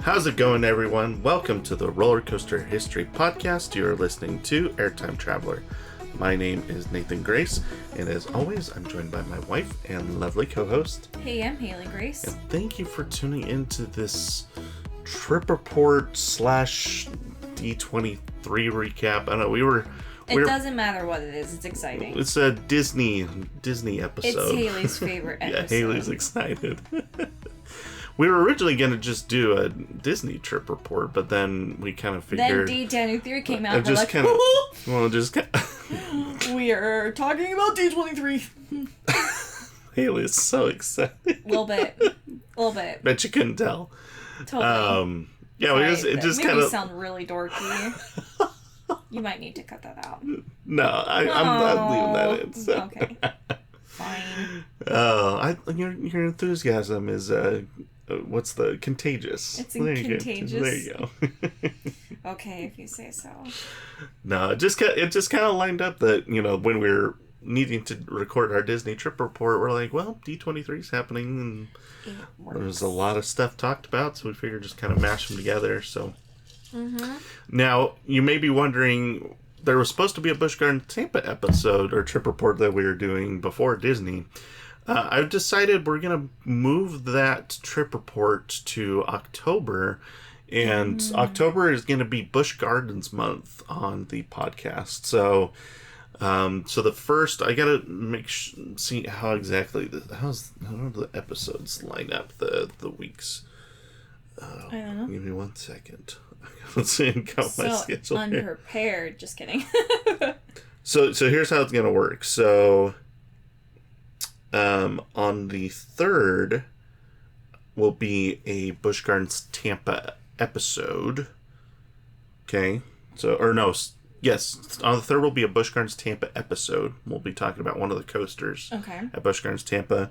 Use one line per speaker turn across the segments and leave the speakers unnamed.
How's it going, everyone? Welcome to the Roller Coaster History Podcast. You're listening to Airtime Traveler. My name is Nathan Grace, and as always, I'm joined by my wife and lovely co-host.
Hey, I'm Haley Grace.
And thank you for tuning into this trip report / D23 recap. I know
it doesn't matter what it is. It's exciting.
It's a Disney episode.
It's Haley's favorite episode.
Yeah, Haley's excited. We were originally going to just do a Disney trip report, but then we kind of figured...
Then D23 came out and we're like, we are talking about D23.
Haley is so excited.
A little bit.
Bet you couldn't tell.
Totally.
Yeah, it just kind of...
sound really dorky. You might need to cut that out.
No, I'm not leaving that in. So.
Okay. Fine.
Your enthusiasm is... what's the contagious?
It's contagious.
There you go.
Okay, if you say so.
No, it just kind of lined up that, when we were needing to record our Disney trip report, we're like, well, D23 is happening, and there's a lot of stuff talked about, so we figured just kind of mash them together. So Now you may be wondering, there was supposed to be a Busch Gardens Tampa episode or trip report that we were doing before Disney. I've decided we're going to move that trip report to October, and October is going to be Busch Gardens month on the podcast. So the first, I got to see how exactly, how do the episodes line up, the weeks?
I don't know.
Give me 1 second. Let's see and count my schedule
unprepared. Here. Just kidding.
So here's how it's going to work. So... on the 3rd will be a Busch Gardens Tampa episode. Okay. Yes. On the 3rd will be a Busch Gardens Tampa episode. We'll be talking about one of the coasters at Busch Gardens Tampa.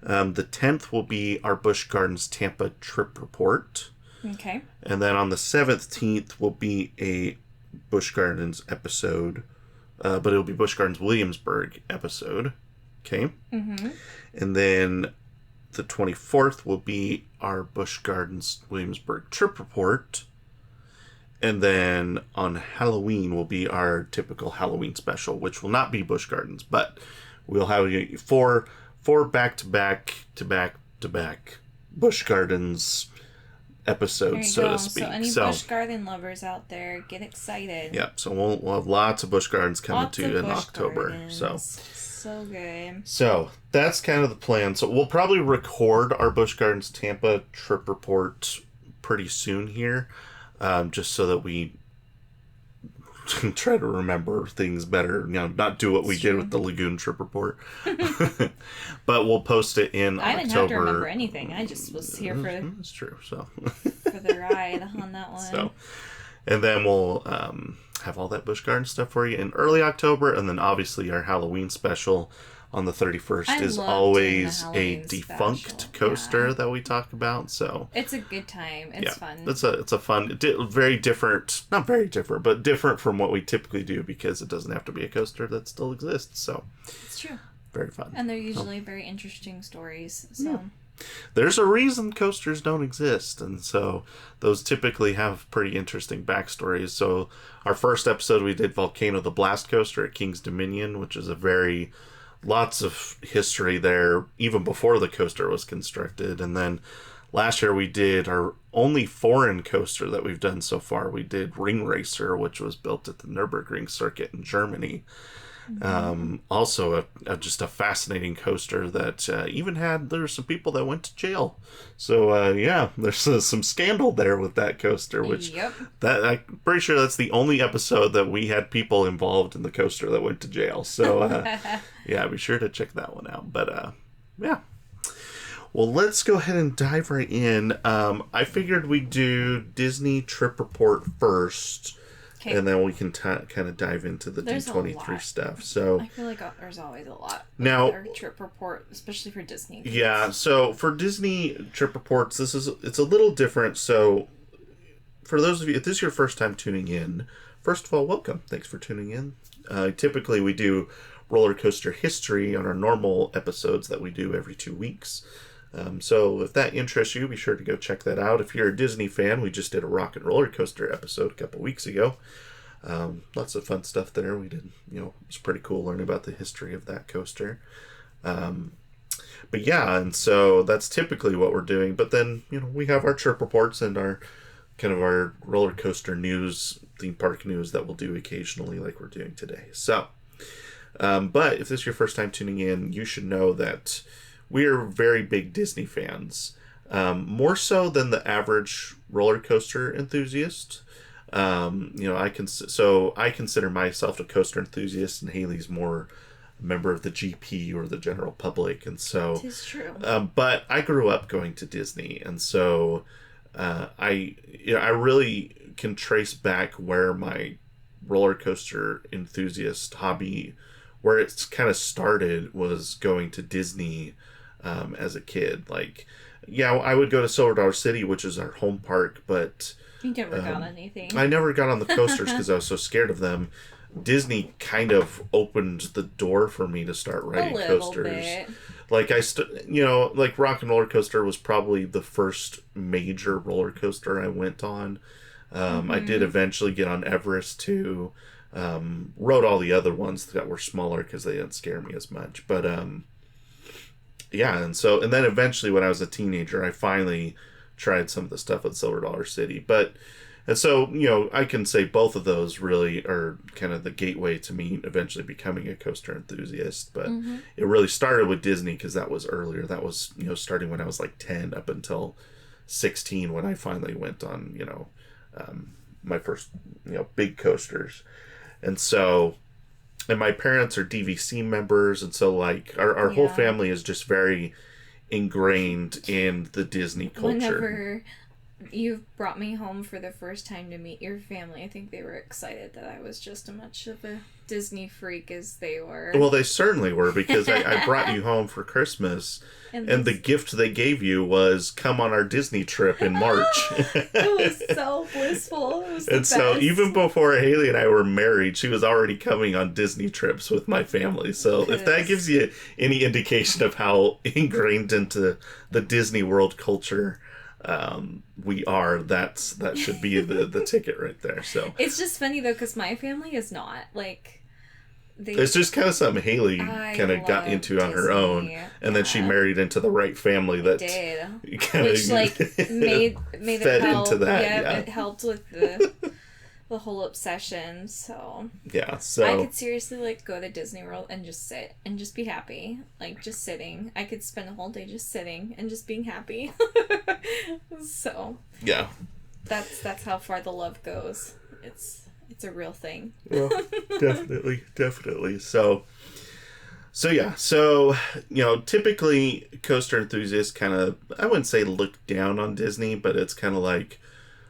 The 10th will be our Busch Gardens Tampa trip report.
Okay.
And then on the 17th will be a Busch Gardens episode. But it'll be Busch Gardens Williamsburg episode. Okay. And then the 24th will be our Busch Gardens Williamsburg trip report. And then on Halloween will be our typical Halloween special, which will not be Busch Gardens, but we'll have four back-to-back Busch Gardens episodes, so to speak.
So any Busch Garden lovers out there, get excited.
Yep. So we'll have lots of Busch Gardens coming in October.
Gardens. So good.
So that's kind of the plan. So we'll probably record our Busch Gardens Tampa trip report pretty soon here, just so that we can try to remember things better. Not do what we did with the Lagoon trip report, but we'll post it in October.
I didn't have to remember anything. I just was here for.
That's true. So
for the ride on that one.
So, and then we'll have all that Busch Gardens stuff for you in early October, and then obviously our Halloween special on the 31st is always a defunct coaster that we talk about. So
it's a good time. It's fun.
It's a fun, very different, not very different, but different from what we typically do, because it doesn't have to be a coaster that still exists. So
it's true.
Very fun.
And they're usually very interesting stories. So.
Yeah. There's a reason coasters don't exist, and so those typically have pretty interesting backstories. So our first episode, we did Volcano the Blast Coaster at King's Dominion, which is lots of history there, even before the coaster was constructed. And then last year we did our only foreign coaster that we've done so far. We did Ring Racer, which was built at the Nürburgring circuit in Germany. Also just a fascinating coaster that even there were some people that went to jail. So there's some scandal there with that coaster, which that I'm pretty sure that's the only episode that we had people involved in the coaster that went to jail. So be sure to check that one out. But well, let's go ahead and dive right in. I figured we'd do Disney trip report first. Okay. And then we can kind of dive into the D23 stuff. So
I feel like there's always a lot.
Now,
our trip report, especially for Disney.
Yeah. So for Disney trip reports, it's a little different. So for those of you, if this is your first time tuning in, first of all, welcome. Thanks for tuning in. Typically, we do roller coaster history on our normal episodes that we do every 2 weeks. So if that interests you, be sure to go check that out. If you're a Disney fan, we just did a Rock and Roller Coaster episode a couple weeks ago. Lots of fun stuff there. We did, it was pretty cool learning about the history of that coaster. But yeah, and so that's typically what we're doing. But then, we have our trip reports and our roller coaster news, theme park news that we'll do occasionally like we're doing today. So, but if this is your first time tuning in, you should know that we are very big Disney fans. More so than the average roller coaster enthusiast. I consider myself a coaster enthusiast, and Haley's more a member of the GP or the general public, and so
it is true.
But I grew up going to Disney, and so I really can trace back where my roller coaster enthusiast hobby, where it's kind of started, was going to Disney as a kid. Like, yeah, I would go to Silver Dollar City, which is our home park, but
you never got on anything.
I never got on the coasters because I was so scared of them. Disney kind of opened the door for me to start riding coasters. Bit. Like like Rock and Roller Coaster was probably the first major roller coaster I went on. I did eventually get on Everest too. Rode all the other ones that were smaller because they didn't scare me as much. But yeah, and then eventually when I was a teenager, I finally tried some of the stuff at Silver Dollar City. And so, I can say both of those really are kind of the gateway to me eventually becoming a coaster enthusiast. But it really started with Disney because that was earlier. That was, starting when I was like 10 up until 16 when I finally went on, my first, big coasters. And so, and my parents are DVC members. And so, like, our whole family is just very ingrained in the Disney culture.
Whenever you brought me home for the first time to meet your family, I think they were excited that I was just as much of a Disney freak as they were.
Well, they certainly were, because I brought you home for Christmas, and the gift they gave you was come on our Disney trip in March.
It was so blissful. It was the best.
So even before Haley and I were married, she was already coming on Disney trips with my family. So if that gives you any indication of how ingrained into the Disney World culture we are, that should be the ticket right there. So
it's just funny though, because my family is not like,
it's just kind of something Haley kind of got into on her own, and then she married into the right family that
did, which like made it help. Into that. Yeah, it helped with the whole obsession. So
yeah, so
I could seriously like go to Disney World and just sit and just be happy, like just sitting. I could spend a whole day just sitting and just being happy. So
yeah,
that's how far the love goes. It's a real thing.
Well, definitely. So yeah. So, typically coaster enthusiasts kind of, I wouldn't say look down on Disney, but it's kind of like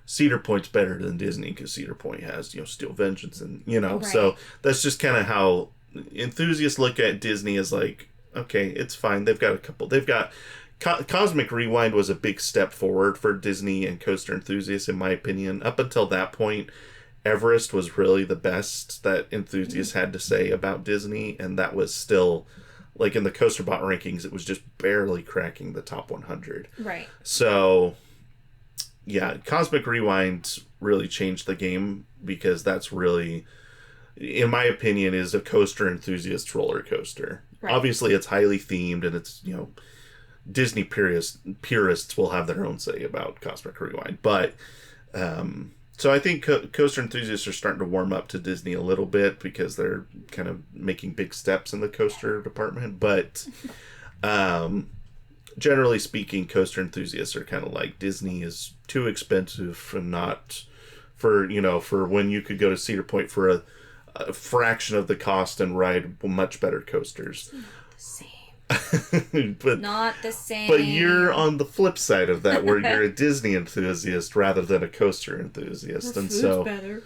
Cedar Point's better than Disney because Cedar Point has, Steel Vengeance and, right. So that's just kind of how enthusiasts look at Disney as like, okay, it's fine. They've got Cosmic Rewind was a big step forward for Disney and coaster enthusiasts, in my opinion. Up until that point, Everest was really the best that enthusiasts had to say about Disney, and that was still, like, in the CoasterBot rankings, it was just barely cracking the top 100.
Right.
So, yeah, Cosmic Rewind really changed the game, because that's really, in my opinion, is a coaster enthusiast roller coaster. Right. Obviously, it's highly themed, and it's, Disney purists will have their own say about Cosmic Rewind, but so I think coaster enthusiasts are starting to warm up to Disney a little bit because they're kind of making big steps in the coaster department. But generally speaking, coaster enthusiasts are kind of like, Disney is too expensive and not for when you could go to Cedar Point for a fraction of the cost and ride much better coasters.
Not the same.
But
not the same.
But you're on the flip side of that, where you're a Disney enthusiast rather than a coaster enthusiast.
The
and
food's
so
better.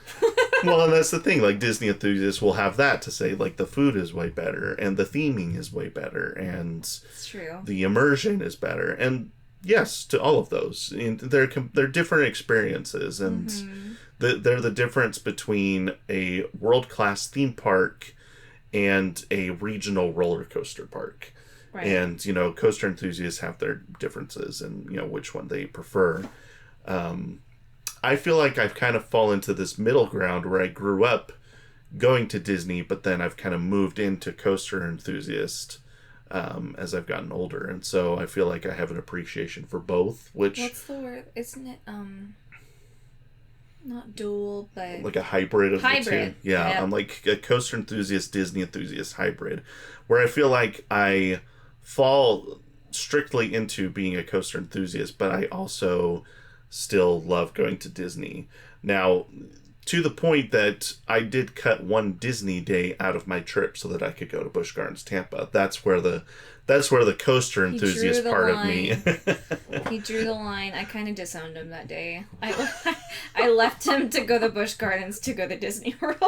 Well, and that's the thing, like, Disney enthusiasts will have that to say, like, the food is way better and the theming is way better and
it's true.
The immersion is better. And yes, to all of those. And they're different experiences, and they're the difference between a world-class theme park and a regional roller coaster park.
Right.
And, coaster enthusiasts have their differences and, which one they prefer. I feel like I've kind of fallen to this middle ground where I grew up going to Disney, but then I've kind of moved into coaster enthusiast as I've gotten older. And so I feel like I have an appreciation for both, which...
What's the word? Isn't it, not dual, but...
Like a hybrid of the two. Yeah,
yep.
I'm like a coaster enthusiast, Disney enthusiast hybrid, where I feel like I fall strictly into being a coaster enthusiast, but I also still love going to Disney. Now, to the point that I did cut one Disney day out of my trip so that I could go to Busch Gardens Tampa. That's where the coaster enthusiast part of me.
He drew the line. I kind of disowned him that day. I left him to go to Busch Gardens to go to Disney World.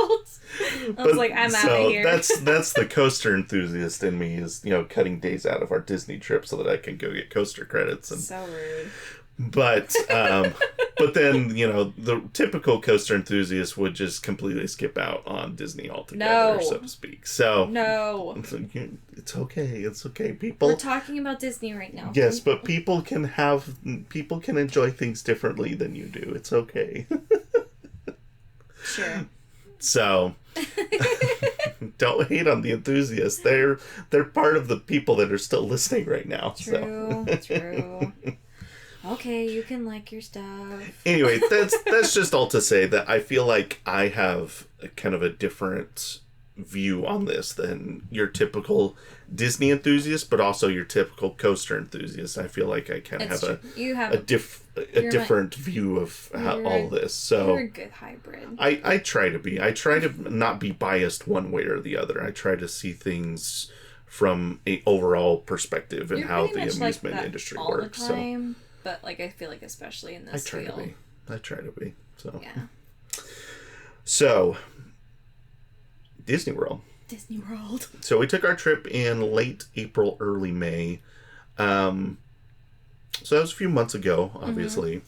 I was like, I'm out of here.
That's the coaster enthusiast in me is, cutting days out of our Disney trip so that I can go get coaster credits. And
so rude.
But then, the typical coaster enthusiast would just completely skip out on Disney altogether, so to speak. So
no,
it's okay. It's okay. People.
We're talking about Disney right now.
Yes, but people can enjoy things differently than you do. It's okay.
Sure.
So don't hate on the enthusiasts. They're part of the people that are still listening right now.
True. Okay, you can like your stuff.
Anyway, that's just all to say that I feel like I have kind of a different view on this than your typical Disney enthusiast, but also your typical coaster enthusiast. I feel like I kind of have a different view of all this. So
you're a good hybrid.
I try to be. I try to not be biased one way or the other. I try to see things from an overall perspective and how the amusement industry works.
All the time. But, I feel like especially in this field.
I try to be. So.
Yeah.
So, Disney World. So, we took our trip in late April, early May. So, that was a few months ago, obviously.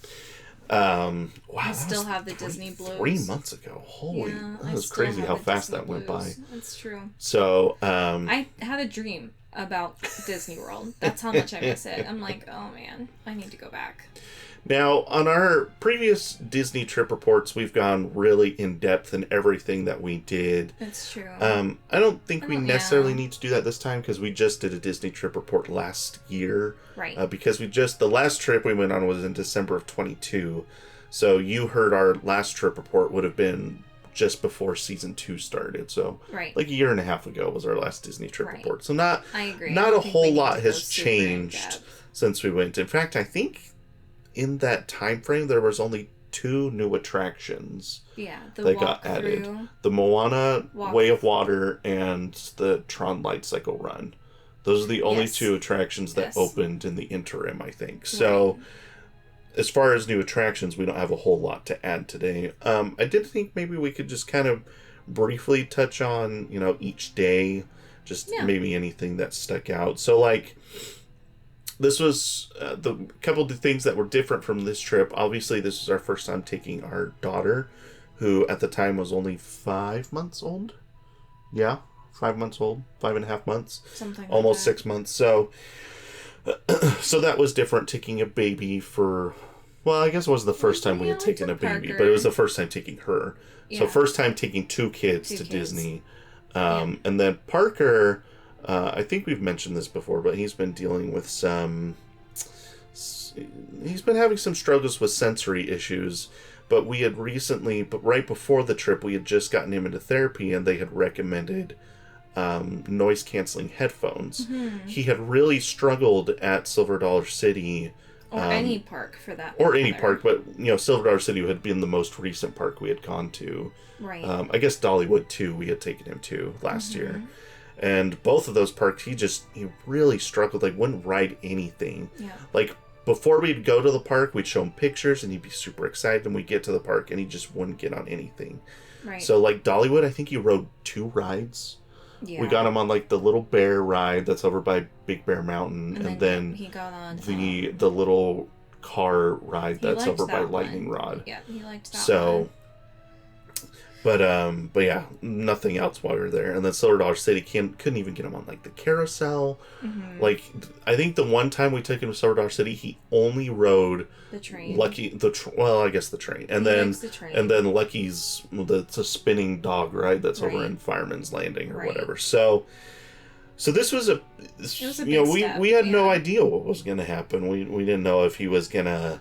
Wow, I still have the Disney blues.
3 months ago. Holy, that was crazy how fast that went by.
That's true.
So,
I had a dream about Disney World. That's how much I miss it. I'm like, oh man, I need to go back.
Now, on our previous Disney trip reports, we've gone really in depth in everything that we did.
That's true.
I don't think we necessarily need to do that this time because we just did a Disney trip report last year.
Right.
Because the last trip we went on was in December of 22. So you heard our last trip report would have been just before season 2 started. So like a year and a half ago was our last Disney trip report. So
I agree.
Not a whole lot has changed since we went. In fact, I think in that time frame there was only 2 new attractions that got added. The Moana Way of Water and the Tron Lightcycle Run. Those are the only 2 attractions that opened in the interim, I think. So as far as new attractions, we don't have a whole lot to add today. I did think maybe we could just kind of briefly touch on, each day, just maybe anything that stuck out. So, this was the couple of things that were different from this trip. Obviously, this was our first time taking our daughter, who at the time was only 5 months old. Yeah, 5 months old, 5.5 months.
Something
almost 6 months. So that was different, taking a baby for... Well, I guess it was the first time we had taken a baby, but it was the first time taking her. Yeah. So first time taking 2 kids to Disney. And then Parker, I think we've mentioned this before, but he's been dealing with he's been having some struggles with sensory issues. But we had recently, right before the trip, we had just gotten him into therapy, and they had recommended noise-canceling headphones. Mm-hmm. He had really struggled at Silver Dollar City.
Or any park, for that
matter. Or any park, but, Silver Dollar City had been the most recent park we had gone to.
Right.
I guess Dollywood, too, we had taken him to last year. And both of those parks, he really struggled, wouldn't ride anything.
Yeah.
Before we'd go to the park, we'd show him pictures, and he'd be super excited, and we'd get to the park, and he just wouldn't get on anything.
Right.
So, Dollywood, I think he rode 2 rides. Yeah. We got him on, the little bear ride that's over by Big Bear Mountain, and then
he got on
the little car ride that's over by Lightning Rod.
Yeah, he liked that one.
But yeah, nothing else while we were there. And then Silver Dollar City couldn't even get him on like the carousel.
Mm-hmm.
Like, I think the one time we took him to Silver Dollar City, he only rode
the train.
Well, I guess the train, and then Lucky's it's a spinning dog ride that's over in Fireman's Landing or whatever. So this was a we had no idea what was going to happen. We didn't know if he was going to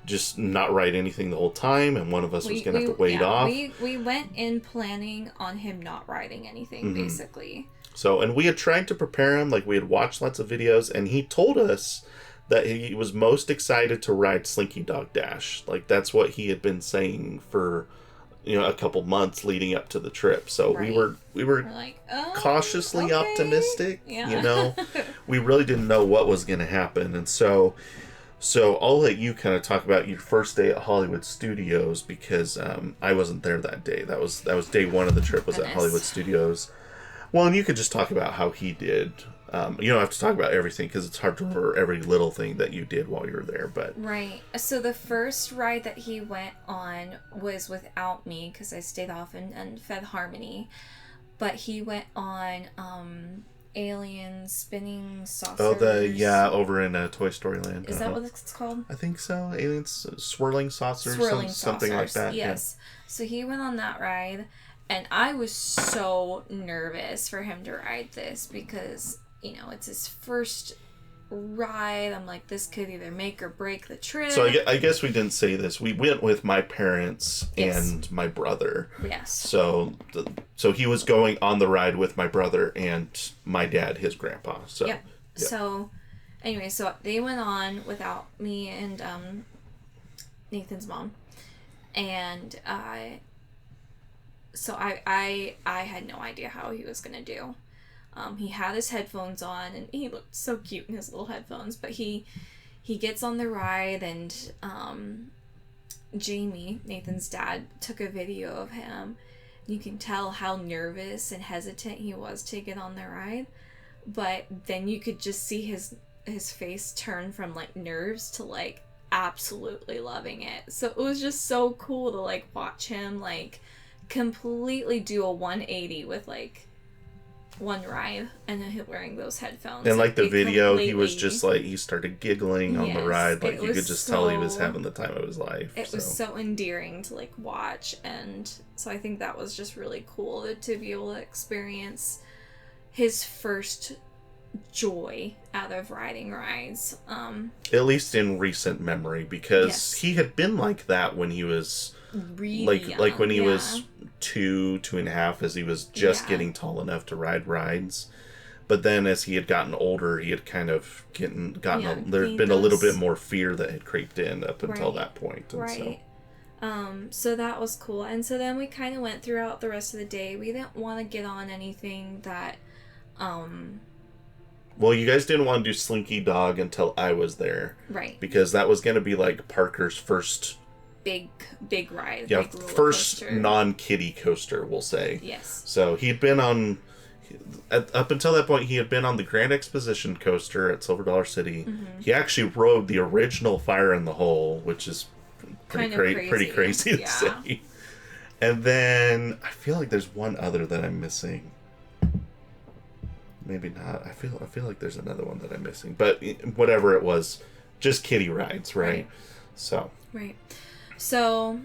just not ride anything the whole time, and one of us was going to have to wait off.
We went in planning on him not riding anything, basically.
So, and we had tried to prepare him, like we had watched lots of videos, and he told us that he was most excited to ride Slinky Dog Dash. Like, that's what he had been saying for, a couple months leading up to the trip. So we were
like,
cautiously optimistic, We really didn't know what was going to happen, and so I'll let you kind of talk about your first day at Hollywood Studios, because I wasn't there that day. That was day one of the trip, was at Hollywood Studios. Well, and you could just talk about how he did. You don't have to talk about everything, because it's hard to remember every little thing that you did while you were there. But
right. So the first ride that he went on was without me, because I stayed off and fed Harmony. But he went on alien spinning saucers.
Over in Toy Story Land.
Is that what it's called?
I think so. Aliens, swirling saucers, something like that.
Yes. Yeah. So he went on that ride, and I was so nervous for him to ride this, because it's his first ride. I'm like, this could either make or break the trip.
So I guess we didn't say this. We went with my parents and my brother.
Yes.
So he was going on the ride with my brother and my dad, his grandpa. So
yeah. So anyway, so they went on without me and Nathan's mom, and so I had no idea how he was gonna do. He had his headphones on, and he looked so cute in his little headphones. But he gets on the ride, and Jamie, Nathan's dad, took a video of him. You can tell how nervous and hesitant he was to get on the ride. But then you could just see his face turn from like nerves to like absolutely loving it. So it was just so cool to like watch him like completely do a 180 with like one ride, and then wearing those headphones.
And like the video, he was just like, he started giggling on the ride. Like you could just tell he was having the time of his life.
It was so endearing to like watch, and so I think that was just really cool to be able to experience his first joy out of riding rides.
At least in recent memory, because he had been like that when he was
really young,
like when he was 2.5, as he was just getting tall enough to ride rides. But then as he had gotten older, he had kind of there'd been a little bit more fear that had creeped in up until that point. And
so that was cool. And so then we kind of went throughout the rest of the day. We didn't want to get on anything that
well, you guys didn't want to do Slinky Dog until I was there.
Right.
Because that was going to be like Parker's first
big ride.
Yeah,
big roller
first
coaster.
Non-kiddie coaster, we'll say.
Yes.
So he'd been on, up until that point, he had been on the Grand Exposition coaster at Silver Dollar City. Mm-hmm. He actually rode the original Fire in the Hole, which is pretty crazy to say. And then I feel like there's one other that I'm missing. Maybe not. I feel like there's another one that I'm missing. But whatever it was, just kiddie rides, right? So.
Right. So,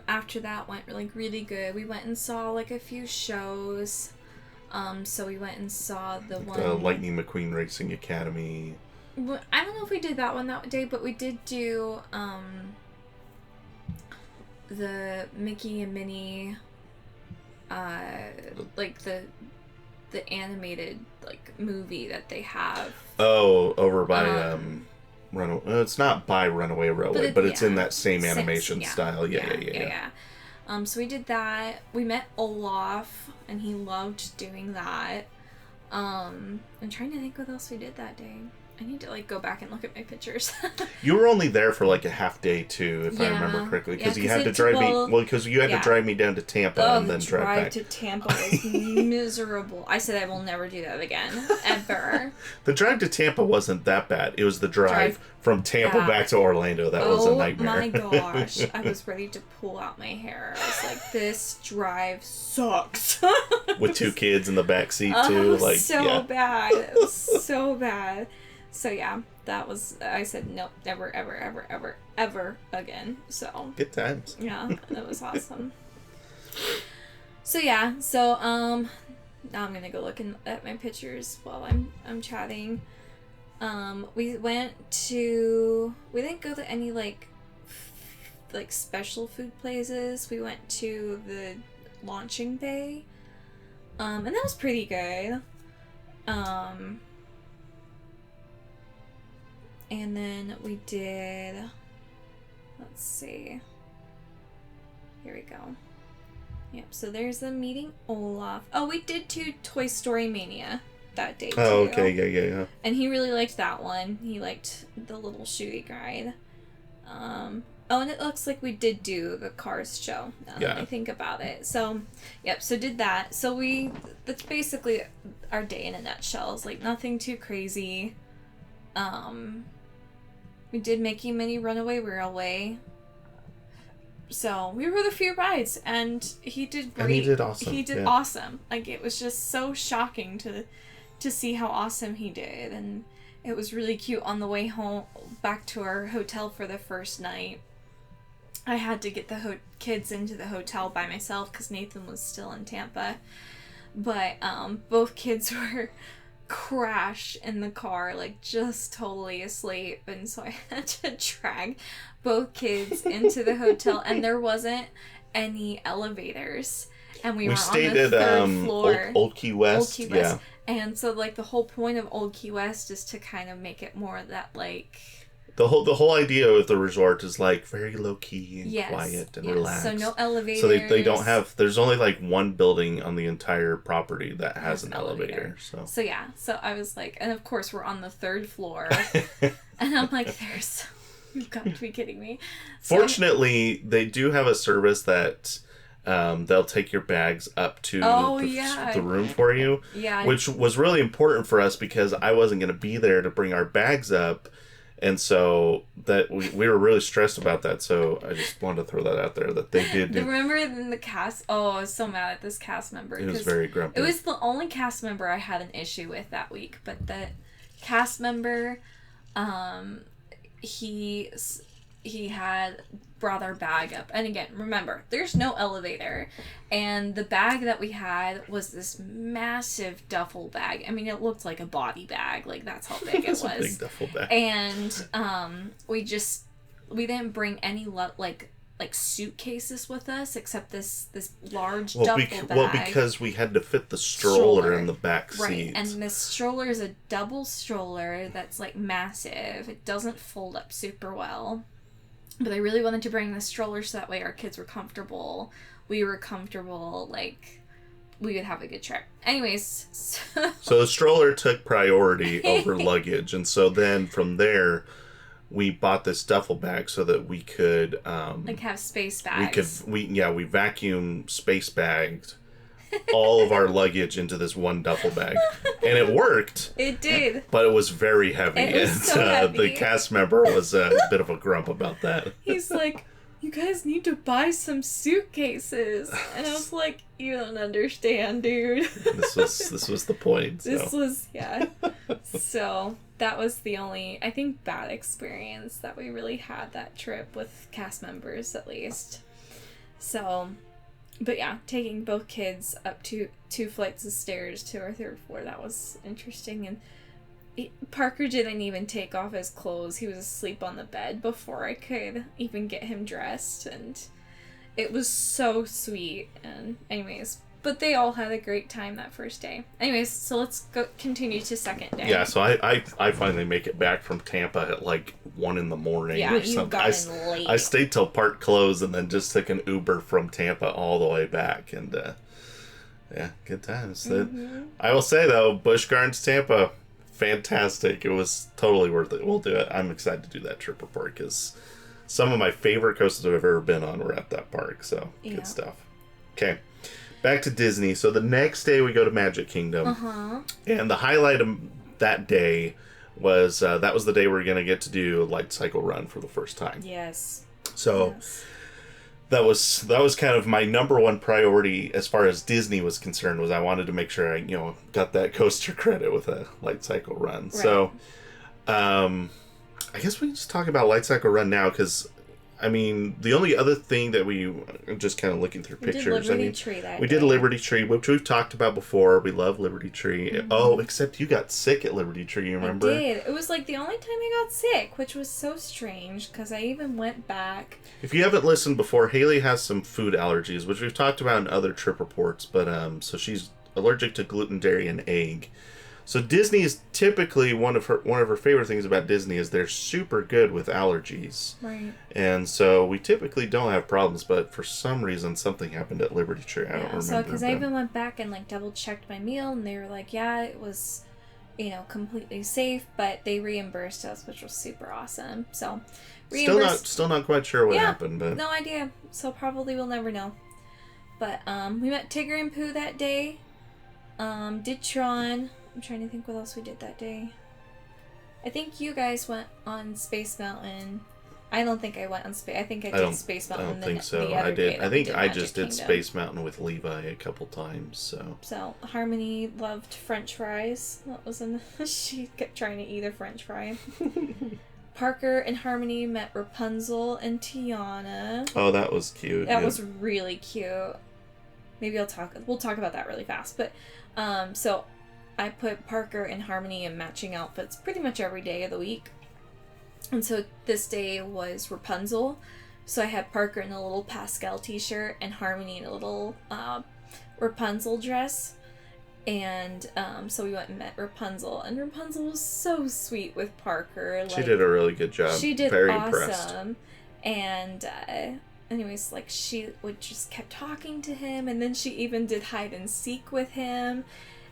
after that went really good. We went and saw like a few shows. So we went and saw the
Lightning McQueen Racing Academy.
I don't know if we did that one that day, but we did do the Mickey and Minnie, like the animated like movie that they have.
Oh, over by Runaway. It's not by Runaway Railway, but it's in that same animation style. Yeah.
So we did that. We met Olaf, and he loved doing that. I'm trying to think what else we did that day. I need to, like, go back and look at my pictures.
You were only there for, like, a half day, too, if I remember correctly. Because you had to drive me... Well, because you had to drive me down to Tampa and then drive back.
The drive to Tampa was miserable. I said I will never do that again. Ever.
The drive to Tampa wasn't that bad. It was the drive from Tampa back to Orlando that was a nightmare.
Oh, my gosh. I was ready to pull out my hair. I was like, this drive sucks.
With 2 kids in the back seat, too.
It was so bad. It was so bad. So, yeah, that was, I said, nope, never, ever, ever, ever, ever again. So.
Good times.
Yeah, it was awesome. So, yeah, so, now I'm gonna go look at my pictures while I'm chatting. We didn't go to any, like special food places. We went to the launching bay. And that was pretty good. And then we did, let's see, here we go. Yep, so there's the meeting Olaf. Oh, we did do Toy Story Mania that day, too.
Oh, okay, yeah.
And he really liked that one. He liked the little shooting ride. Oh, and it looks like we did do the Cars show, now that I think about it. So, yep, so did that. So that's basically our day in a nutshell. It's like nothing too crazy. We did Mickey Minnie Runaway Railway. So, we rode a few rides, and he did great.
And he did awesome.
He did awesome. Like, it was just so shocking to see how awesome he did, and it was really cute on the way home, back to our hotel for the first night. I had to get the kids into the hotel by myself, because Nathan was still in Tampa. But, both kids were crash in the car, like just totally asleep, and so I had to drag both kids into the hotel, and there wasn't any elevators, and we were on the third floor.
Old Key West. Yeah.
And so, like, the whole point of Old Key West is to kind of make it more that, like,
the whole idea of the resort is, like, very low key and quiet and relaxed.
So no elevators.
So they don't have. There's only like one building on the entire property that has an elevator. So
yeah. So I was like, and of course we're on the 3rd floor, and I'm like, you've got to be kidding me. So,
fortunately, they do have a service that they'll take your bags up to the room for you.
Yeah.
Which was really important for us because I wasn't going to be there to bring our bags up. And so that we were really stressed about that. So I just wanted to throw that out there that they did.
Remember in the cast? Oh, I was so mad at this cast member.
It was very grumpy.
It was the only cast member I had an issue with that week. But the cast member, he had brought our bag up. And again, remember, there's no elevator. And the bag that we had was this massive duffel bag. I mean, it looked like a body bag. Like, that's how big it was.
A big duffel bag.
And we didn't bring any, like suitcases with us, except this large duffel bag.
Well, because we had to fit the stroller in the back seat.
Right, and this stroller is a double stroller that's, like, massive. It doesn't fold up super well. But I really wanted to bring the stroller so that way our kids were comfortable. We were comfortable, like, we would have a good trip. Anyways.
So the stroller took priority over luggage. And so then from there, we bought this duffel bag so that we could...
like, have space bags.
We vacuum space bagged all of our luggage into this one duffel bag. And it worked.
It did.
But it was very heavy.
It was so heavy.
The cast member was a bit of a grump about that.
He's like, you guys need to buy some suitcases. And I was like, you don't understand, dude.
This was the point.
So that was the only, I think, bad experience that we really had that trip with cast members, at least. So... But yeah, taking both kids up 2 flights of stairs to our 3rd floor, that was interesting. And Parker didn't even take off his clothes. He was asleep on the bed before I could even get him dressed. And it was so sweet. And anyways, but they all had a great time that first day. Anyways, so let's continue to second day.
Yeah, so I finally make it back from Tampa at like 1 a.m.
Yeah,
or
you
something.
got in late.
I stayed till park closed and then just took an Uber from Tampa all the way back. And yeah, good times. I will say though, Busch Gardens Tampa, fantastic. It was totally worth it. We'll do it. I'm excited to do that trip report because some of my favorite coasters I've ever been on were at that park. So, good stuff. Okay. Back to Disney. So, the next day we go to Magic Kingdom.
Uh-huh.
And the highlight of that day was that was the day we were going to get to do a Lightcycle run for the first time.
Yes.
So... Yes. That was kind of my number one priority as far as Disney was concerned, was I wanted to make sure I, got that coaster credit with a Lightcycle run. Right. So, I guess we can just talk about Lightcycle run now, because, I mean, the only other thing that we just kind of looking through pictures. We did Liberty Tree, which we've talked about before. We love Liberty Tree. Mm-hmm. Oh, except you got sick at Liberty Tree, you remember?
I did. It was like the only time I got sick, which was so strange, because I even went back.
If you haven't listened before, Haley has some food allergies, which we've talked about in other trip reports, but so she's allergic to gluten, dairy, and egg. So Disney is typically one of her favorite things about Disney is they're super good with allergies.
Right.
And so we typically don't have problems, but for some reason something happened at Liberty Tree. I don't remember.
So because I even went back and like double checked my meal, and they were like, yeah, it was, completely safe, but they reimbursed us, which was super awesome. So
still not quite sure what happened, but
no idea. So probably we'll never know. But we met Tigger and Pooh that day. Did Tron. I'm trying to think what else we did that day. I think you guys went on Space Mountain. I don't think I went on Space. I think I did Space Mountain.
I don't think so. I did. I think I just did Space Mountain with Levi a couple times. So
Harmony loved French fries. That was she kept trying to eat a French fry. Parker and Harmony met Rapunzel and Tiana.
Oh, that was cute.
That was really cute. Maybe we'll talk about that really fast. But so I put Parker and Harmony in matching outfits pretty much every day of the week. And so this day was Rapunzel. So I had Parker in a little Pascal t-shirt and Harmony in a little Rapunzel dress. And so we went and met Rapunzel. And Rapunzel was so sweet with Parker.
She did a really good job.
She did
very
awesome.
Impressed.
And anyways, like she would just kept talking to him. And then she even did hide and seek with him.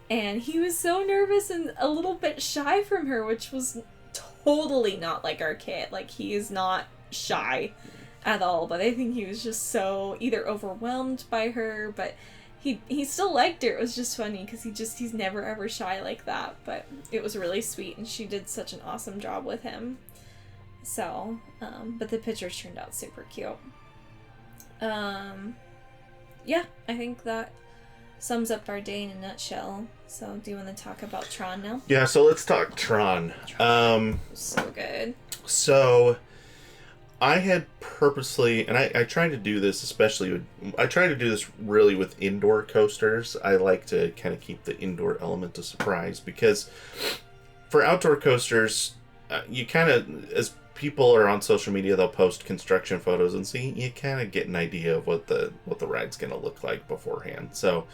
And he was so nervous and a little bit shy from her, which was totally not like our kid. Like, he is not shy at all, but I think he was just so either overwhelmed by her, but he still liked her. It was just funny because he's never ever shy like that, but it was really sweet, and she did such an awesome job with him. So, but the pictures turned out super cute. Yeah, I think that sums up our day in a nutshell. So, do you want to talk about Tron now?
Yeah, so let's talk Tron.
So good.
So, I had purposely, and I tried to do this, I try to do this really with indoor coasters. I like to kind of keep the indoor element a surprise, because for outdoor coasters, you kind of, as people are on social media, they'll post construction photos, and so you kind of get an idea of what the ride's going to look like beforehand. So,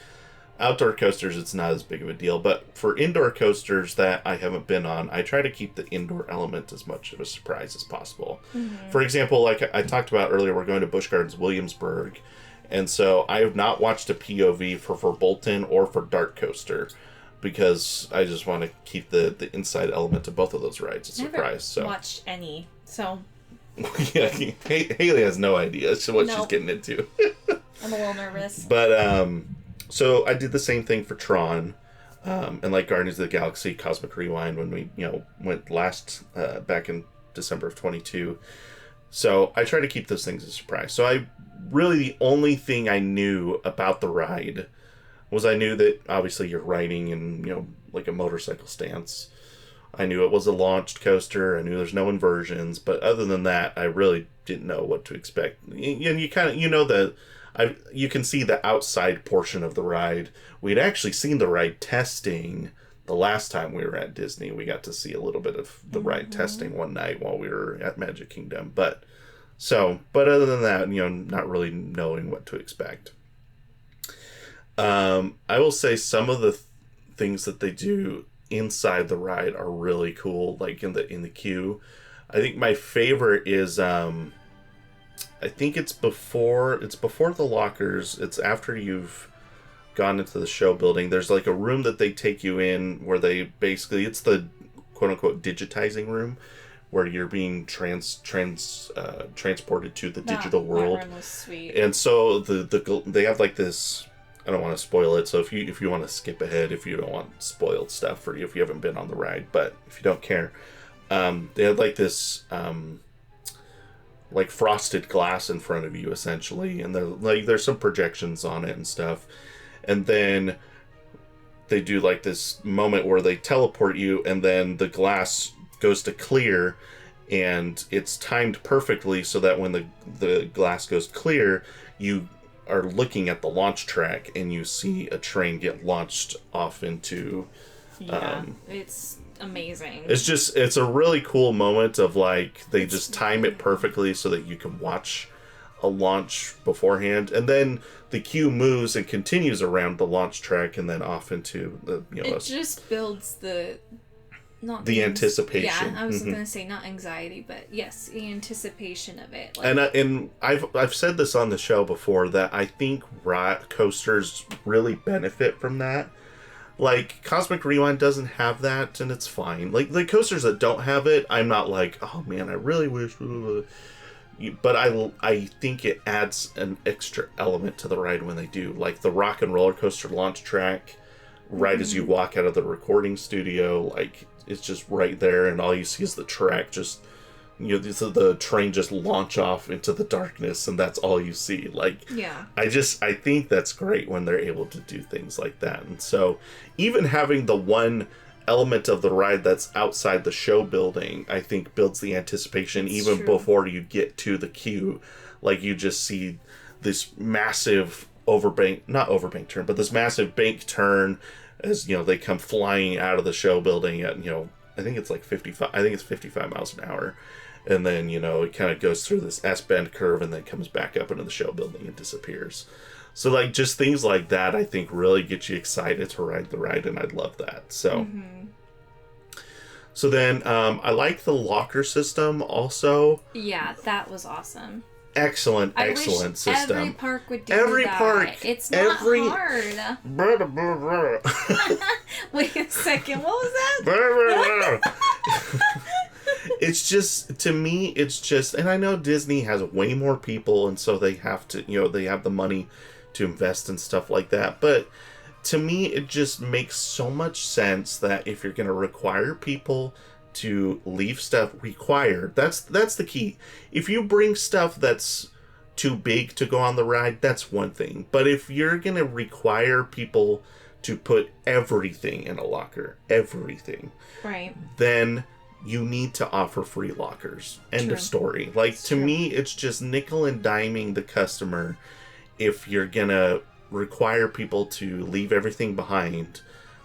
outdoor coasters, it's not as big of a deal, but for indoor coasters that I haven't been on, I try to keep the indoor element as much of a surprise as possible. Mm-hmm. For example, like I talked about earlier, we're going to Busch Gardens Williamsburg, and so I have not watched a POV for Bolton or for Dart Coaster, because I just want to keep the inside element of both of those rides a surprise.
I haven't watched any, so...
Yeah, Haley has no idea what she's getting into.
I'm a little nervous.
But, so I did the same thing for Tron, and like Guardians of the Galaxy Cosmic Rewind when we, went last, back in December of 22. So I try to keep those things a surprise. So the only thing I knew about the ride was I knew that obviously you're riding in, like a motorcycle stance. I knew it was a launched coaster. I knew there's no inversions, but other than that, I really didn't know what to expect. And you kind of, you can see the outside portion of the ride. We'd actually seen the ride testing the last time we were at Disney. We got to see a little bit of the ride testing one night while we were at Magic Kingdom. But other than that, not really knowing what to expect. I will say some of the things that they do inside the ride are really cool, like in the queue. I think my favorite is I think it's before the lockers. It's after you've gone into the show building. There's like a room that they take you in where they basically, it's the quote unquote digitizing room, where you're being transported to the digital world.
That room was sweet.
And so they have like this. I don't want to spoil it, so if you want to skip ahead, if you don't want spoiled stuff for you, if you haven't been on the ride, but if you don't care, they had like this like frosted glass in front of you essentially, and there's some projections on it and stuff, and then they do like this moment where they teleport you, and then the glass goes to clear, and it's timed perfectly so that when the glass goes clear, you are looking at the launch track and you see a train get launched off into
it's amazing.
It's a really cool moment of like they just time it perfectly so that you can watch a launch beforehand, and then the queue moves and continues around the launch track and then off into the
it just builds the
anticipation.
Yeah, I was gonna say not anxiety, but yes, the anticipation of it.
Like, and I've said this on the show before that I think coasters really benefit from that. Like Cosmic Rewind doesn't have that, and it's fine. Like the coasters that don't have it, I'm not like, oh man, I really wish. But I think it adds an extra element to the ride when they do. Like the Rock and Roller Coaster launch track, right as you walk out of the recording studio, like it's just right there, and all you see is the track just, the train just launch off into the darkness, and that's all you see. Like,
yeah,
I think that's great when they're able to do things like that. And so even having the one element of the ride that's outside the show building, I think builds the anticipation even before you get to the queue. Like you just see this massive turn, but this massive bank turn as they come flying out of the show building at I think it's like 55 miles an hour, and then it kind of goes through this S-bend curve and then comes back up into the show building and disappears. So like just things like that I think really get you excited to ride the ride, and I love that. So so then I like the locker system also.
Yeah, that was awesome.
Excellent
I
system.
Every park would do that. It's not hard. Wait a second, what was that?
It's just, to me, and I know Disney has way more people, and so they have to, they have the money to invest in stuff like that, but to me, it just makes so much sense that if you're going to require people to leave stuff required, that's the key. If you bring stuff that's too big to go on the ride, that's one thing. But if you're going to require people to put everything in a locker,
right,
then you need to offer free lockers. End of story. Like, to me, it's just nickel and diming the customer if you're going to require people to leave everything behind,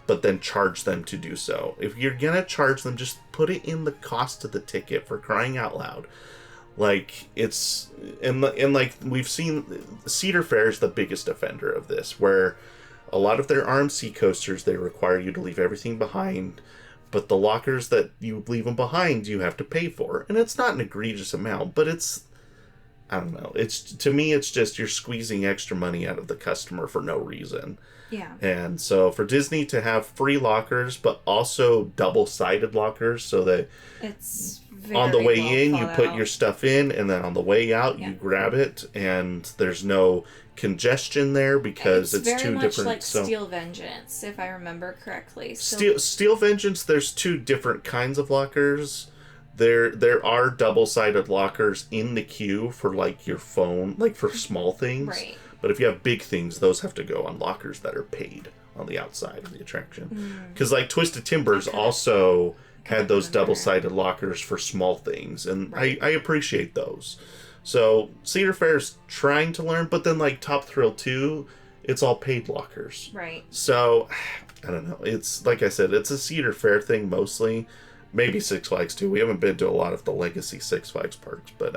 but then charge them to do so. If you're gonna charge them, just put it in the cost of the ticket, for crying out loud. Like, it's, and like we've seen, Cedar Fair is the biggest offender of this, where a lot of their RMC coasters, they require you to leave everything behind, but the lockers that you leave them behind, you have to pay for. And it's not an egregious amount, but it's, I don't know. To me, it's just you're squeezing extra money out of the customer for no reason.
Yeah.
And so for Disney to have free lockers, but also double-sided lockers, so that
it's
on the way in, you put your stuff in, and then on the way out, you grab it, and there's no congestion there because it's two different.
It's very much like Steel Vengeance, if I remember correctly.
Steel Vengeance, there's two different kinds of lockers. There are double-sided lockers in the queue for like your phone, like for small things.
Right.
But if you have big things, those have to go on lockers that are paid on the outside of the attraction. Because like Twisted Timbers also had those double-sided lockers for small things, and I appreciate those. So Cedar Fair's trying to learn, but then like Top Thrill 2, it's all paid lockers.
Right.
So I don't know. It's like I said, it's a Cedar Fair thing mostly. Maybe Six Flags too. We haven't been to a lot of the legacy Six Flags parks, but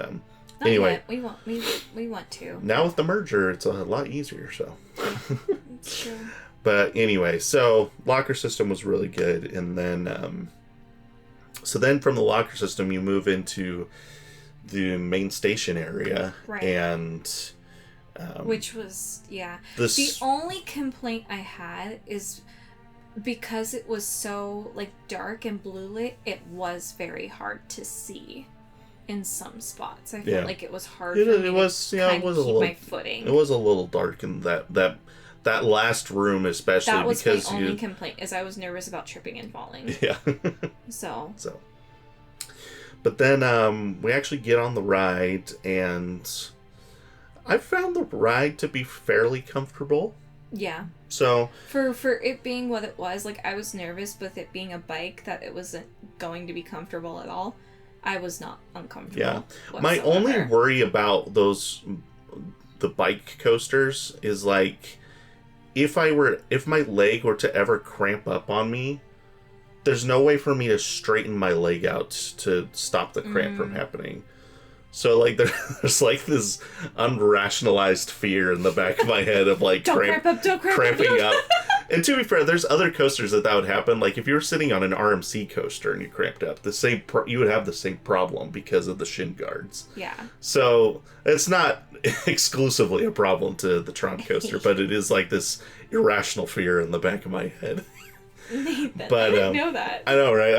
anyway,
we want to.
Now with the merger, it's a lot easier. So,
it's true.
But anyway, so locker system was really good, and then then from the locker system you move into the main station area,
right?
And
which was the only complaint I had is because it was so like dark and blue lit, it was very hard to see in some spots. I felt like it was hard for me to keep my footing.
It was a little dark in that last room, especially.
That was
because
my only complaint, is I was nervous about tripping and falling.
Yeah.
So.
But then we actually get on the ride, and I found the ride to be fairly comfortable.
Yeah.
So
for it being what it was, like, I was nervous with it being a bike that it wasn't going to be comfortable at all. I was not uncomfortable.
Yeah.
Whatsoever.
My only worry about the bike coasters is, like, if my leg were to ever cramp up on me, there's no way for me to straighten my leg out to stop the cramp from happening. So, like, there's like this unrationalized fear in the back of my head of, like, cramping up. And to be fair, there's other coasters that would happen. Like, if you were sitting on an RMC coaster and you cramped up, you would have the same problem because of the shin guards.
Yeah.
So it's not exclusively a problem to the Tron coaster, but it is like this irrational fear in the back of my head.
Nathan,
but,
I didn't know that.
I know, right?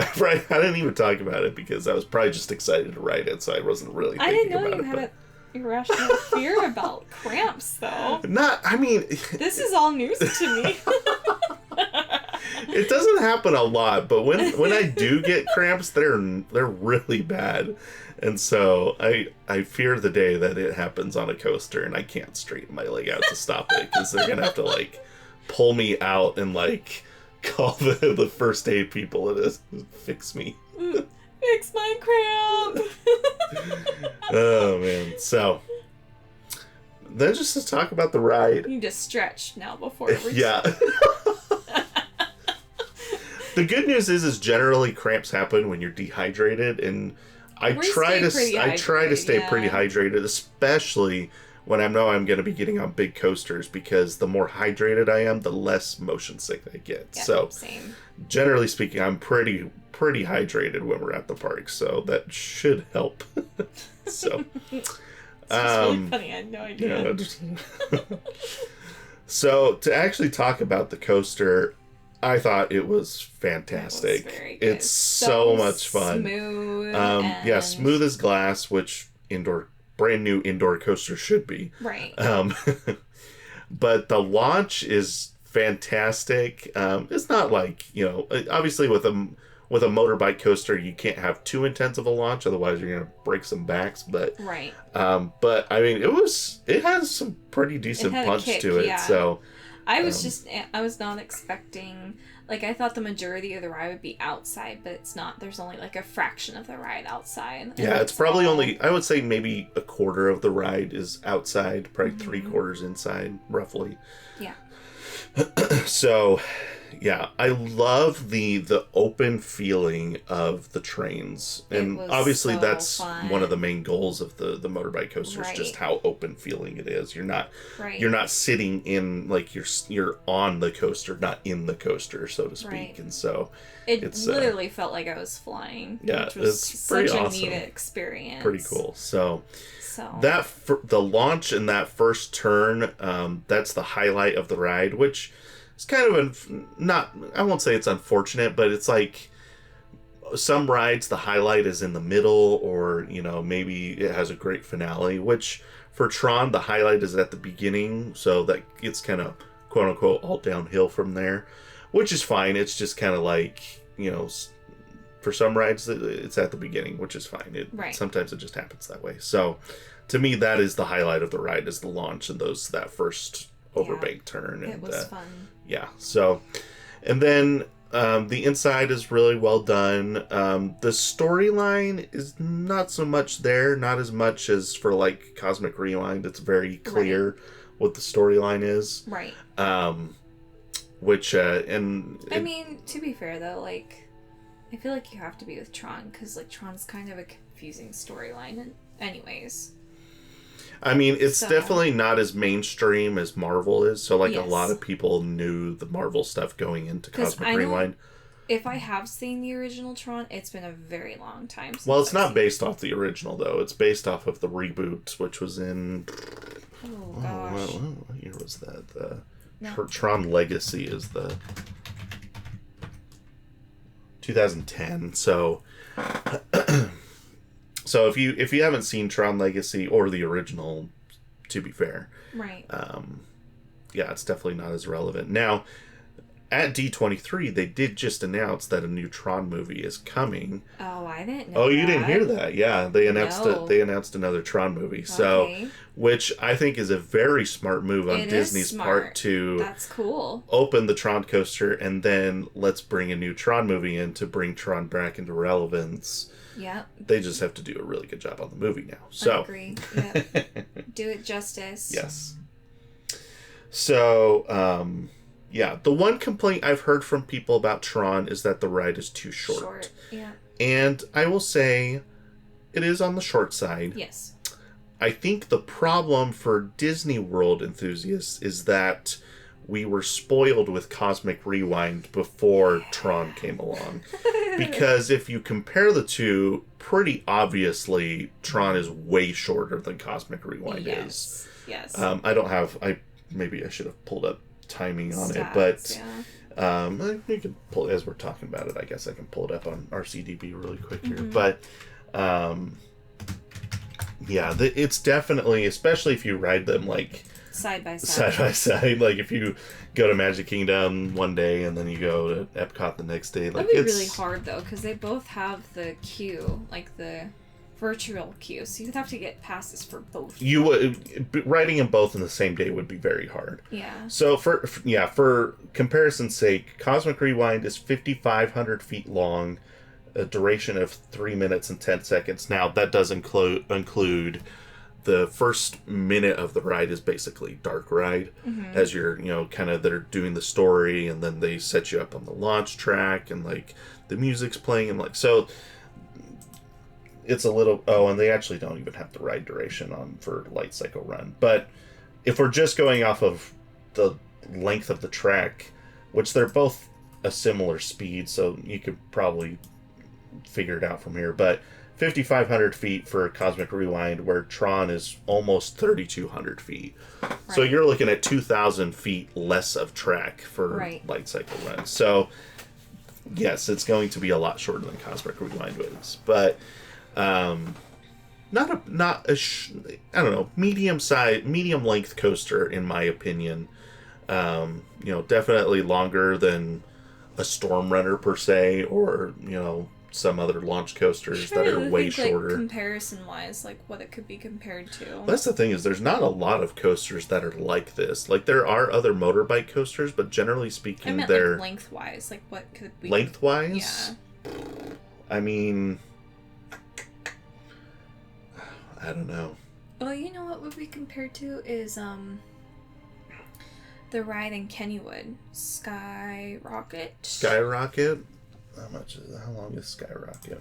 I didn't even talk about it because I was probably just excited to ride it, so I wasn't really thinking about it.
I didn't know you had an irrational fear about cramps, though.
This
is all news to me.
It doesn't happen a lot, but when I do get cramps, they're really bad. And so I fear the day that it happens on a coaster and I can't straighten my leg out to stop it, because they're going to have to, like, pull me out and, like, call the first aid people to fix me.
Fix my cramp!
Oh, man. So, then just to talk about the ride.
You need to stretch now before it
Yeah. The good news is generally cramps happen when you're dehydrated, and I try to stay pretty hydrated, especially when I know I'm going to be getting on big coasters, because the more hydrated I am, the less motion sick I get.
Yeah,
so,
same.
Generally speaking, I'm pretty hydrated when we're at the park, so that should help. So,
it's really funny. I had no idea.
So, to actually talk about the coaster, I thought it was fantastic.
It was very good.
It's so much fun.
Smooth.
Smooth as glass, which brand new indoor coaster should be.
Right.
But the launch is fantastic. It's not like, obviously with a motorbike coaster, you can't have too intense of a launch, otherwise you're gonna break some backs. But
right.
But I mean, it has some pretty decent punch to it.
Yeah.
So
I was not expecting, like, I thought the majority of the ride would be outside, but it's not. There's only, like, a fraction of the ride outside.
Yeah, it's probably only, I would say maybe a quarter of the ride is outside, probably 3/4 inside, roughly.
Yeah.
So, yeah, I love the open feeling of the trains, and obviously that's
fun.
One of the main goals of the motorbike coaster is just how open feeling it is. You're not sitting in, like, you're on the coaster, not in the coaster, so to speak. Right. And so
it's literally felt like I was flying.
Yeah,
which was
it's pretty
such
awesome.
a neat experience.
Pretty cool. So the launch and that first turn, that's the highlight of the ride, which is kind of I won't say it's unfortunate, but it's like some rides the highlight is in the middle, or maybe it has a great finale, which for Tron the highlight is at the beginning, so that it's kind of quote unquote all downhill from there, which is fine. It's just kind of like, for some rides it's at the beginning, which is fine. Sometimes it just happens that way. So to me, that is the highlight of the ride, is the launch and that first overbank turn. And
it was fun.
Yeah. So, and then the inside is really well done. The storyline is not so much there, not as much as for, like, Cosmic Rewind. It's very clear what the storyline is.
Right.
Which I
mean, to be fair though, like, I feel like you have to be with Tron, because, like, Tron's kind of a confusing storyline anyways.
I mean, it's definitely not as mainstream as Marvel is. So, like, a lot of people knew the Marvel stuff going into Cosmic Rewind.
If I have seen the original Tron, it's been a very long time since
it's not based off the original, though. It's based off of the reboot, which was in...
Oh, gosh.
What year was that? Tron Legacy is the... 2010. So so if you haven't seen Tron Legacy or the original, to be fair,
right,
yeah, it's definitely not as relevant now. At D23, they did just announce that a new Tron movie is coming.
Oh, I didn't know.
Oh, you didn't hear that? Yeah, they announced
No.
They announced another Tron movie. So,
Okay.
which I think is a very smart move on
It is
Disney's
smart.
part to
That's cool.
open the Tron coaster and then let's bring a new Tron movie in to bring Tron back into relevance.
Yep.
They just have to do a really good job on the movie now.
I
So,
agree. Yep. Do it justice.
yes. So, yeah, the one complaint I've heard from people about Tron is that the ride is too short.
Yeah.
And I will say it is on the short side.
Yes.
I think the problem for Disney World enthusiasts is that we were spoiled with Cosmic Rewind before Tron came along. Because if you compare the two, pretty obviously Tron is way shorter than Cosmic Rewind is.
Yes.
Maybe I should have pulled up timing on
Stats,
it, but
yeah.
you can pull, as we're talking about it, I guess I can pull it up on RCDB really quick here.
Mm-hmm.
But yeah, it's definitely, especially if you ride them like
side by side.
like if you go to Magic Kingdom one day and then you go to Epcot the next day, like
That'd be
it's
really hard though, because they both have the queue, like the virtual queue, so you'd have to get passes for both.
You would riding them both in the same day would be very hard.
Yeah.
So for comparison's sake, Cosmic Rewind is 5,500 feet long, a duration of 3 minutes and 10 seconds. Now that does include the first minute of the ride is basically dark ride, as you're kind of they're doing the story, and then they set you up on the launch track and like the music's playing and like so. It's a little... Oh, and they actually don't even have the ride duration on for Lightcycle Run. But if we're just going off of the length of the track, which they're both a similar speed, so you could probably figure it out from here. But 5,500 feet for Cosmic Rewind, where Tron is almost 3,200 feet. Right. So you're looking at 2,000 feet less of track for Lightcycle Run. So, yes, it's going to be a lot shorter than Cosmic Rewind was. But... I don't know, medium length coaster in my opinion. Definitely longer than a Storm Runner per se, or some other launch coasters that are way shorter.
Comparison wise, like what it could be compared to.
Well, that's the thing, is there's not a lot of coasters that are like this. Like there are other motorbike coasters, but generally speaking, they're
like lengthwise. Like what could we?
Lengthwise? Yeah. I mean, I don't know.
Well, you know what would be compared to is the ride in Kennywood, Skyrocket.
Skyrocket? How long is Skyrocket?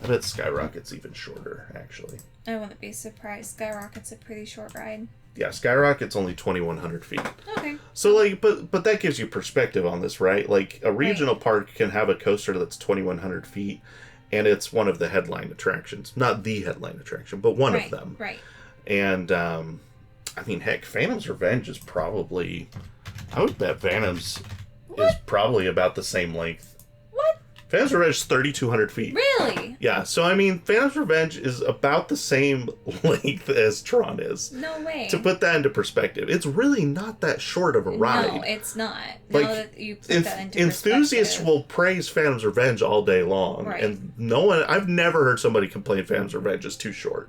I bet Skyrocket's even shorter, actually.
I wouldn't be surprised. Skyrocket's a pretty short ride.
Yeah, Skyrocket's only 2,100 feet.
Okay.
So, like, but that gives you perspective on this, right? Like, a regional park can have a coaster that's 2,100 feet, and it's one of the headline attractions. Not the headline attraction, but one of them.
Right.
And, I mean, heck, Phantom's Revenge is probably... I would bet Phantom's is probably about the same length.
What?
Phantom's Revenge is 3,200 feet.
Really?
Yeah, so, I mean, Phantom's Revenge is about the same length as Tron is.
No way.
To put that into perspective, it's really not that short of a ride.
No, it's not.
Like,
now that you put that into
enthusiasts will praise Phantom's Revenge all day long, and I've never heard somebody complain Phantom's Revenge is too short.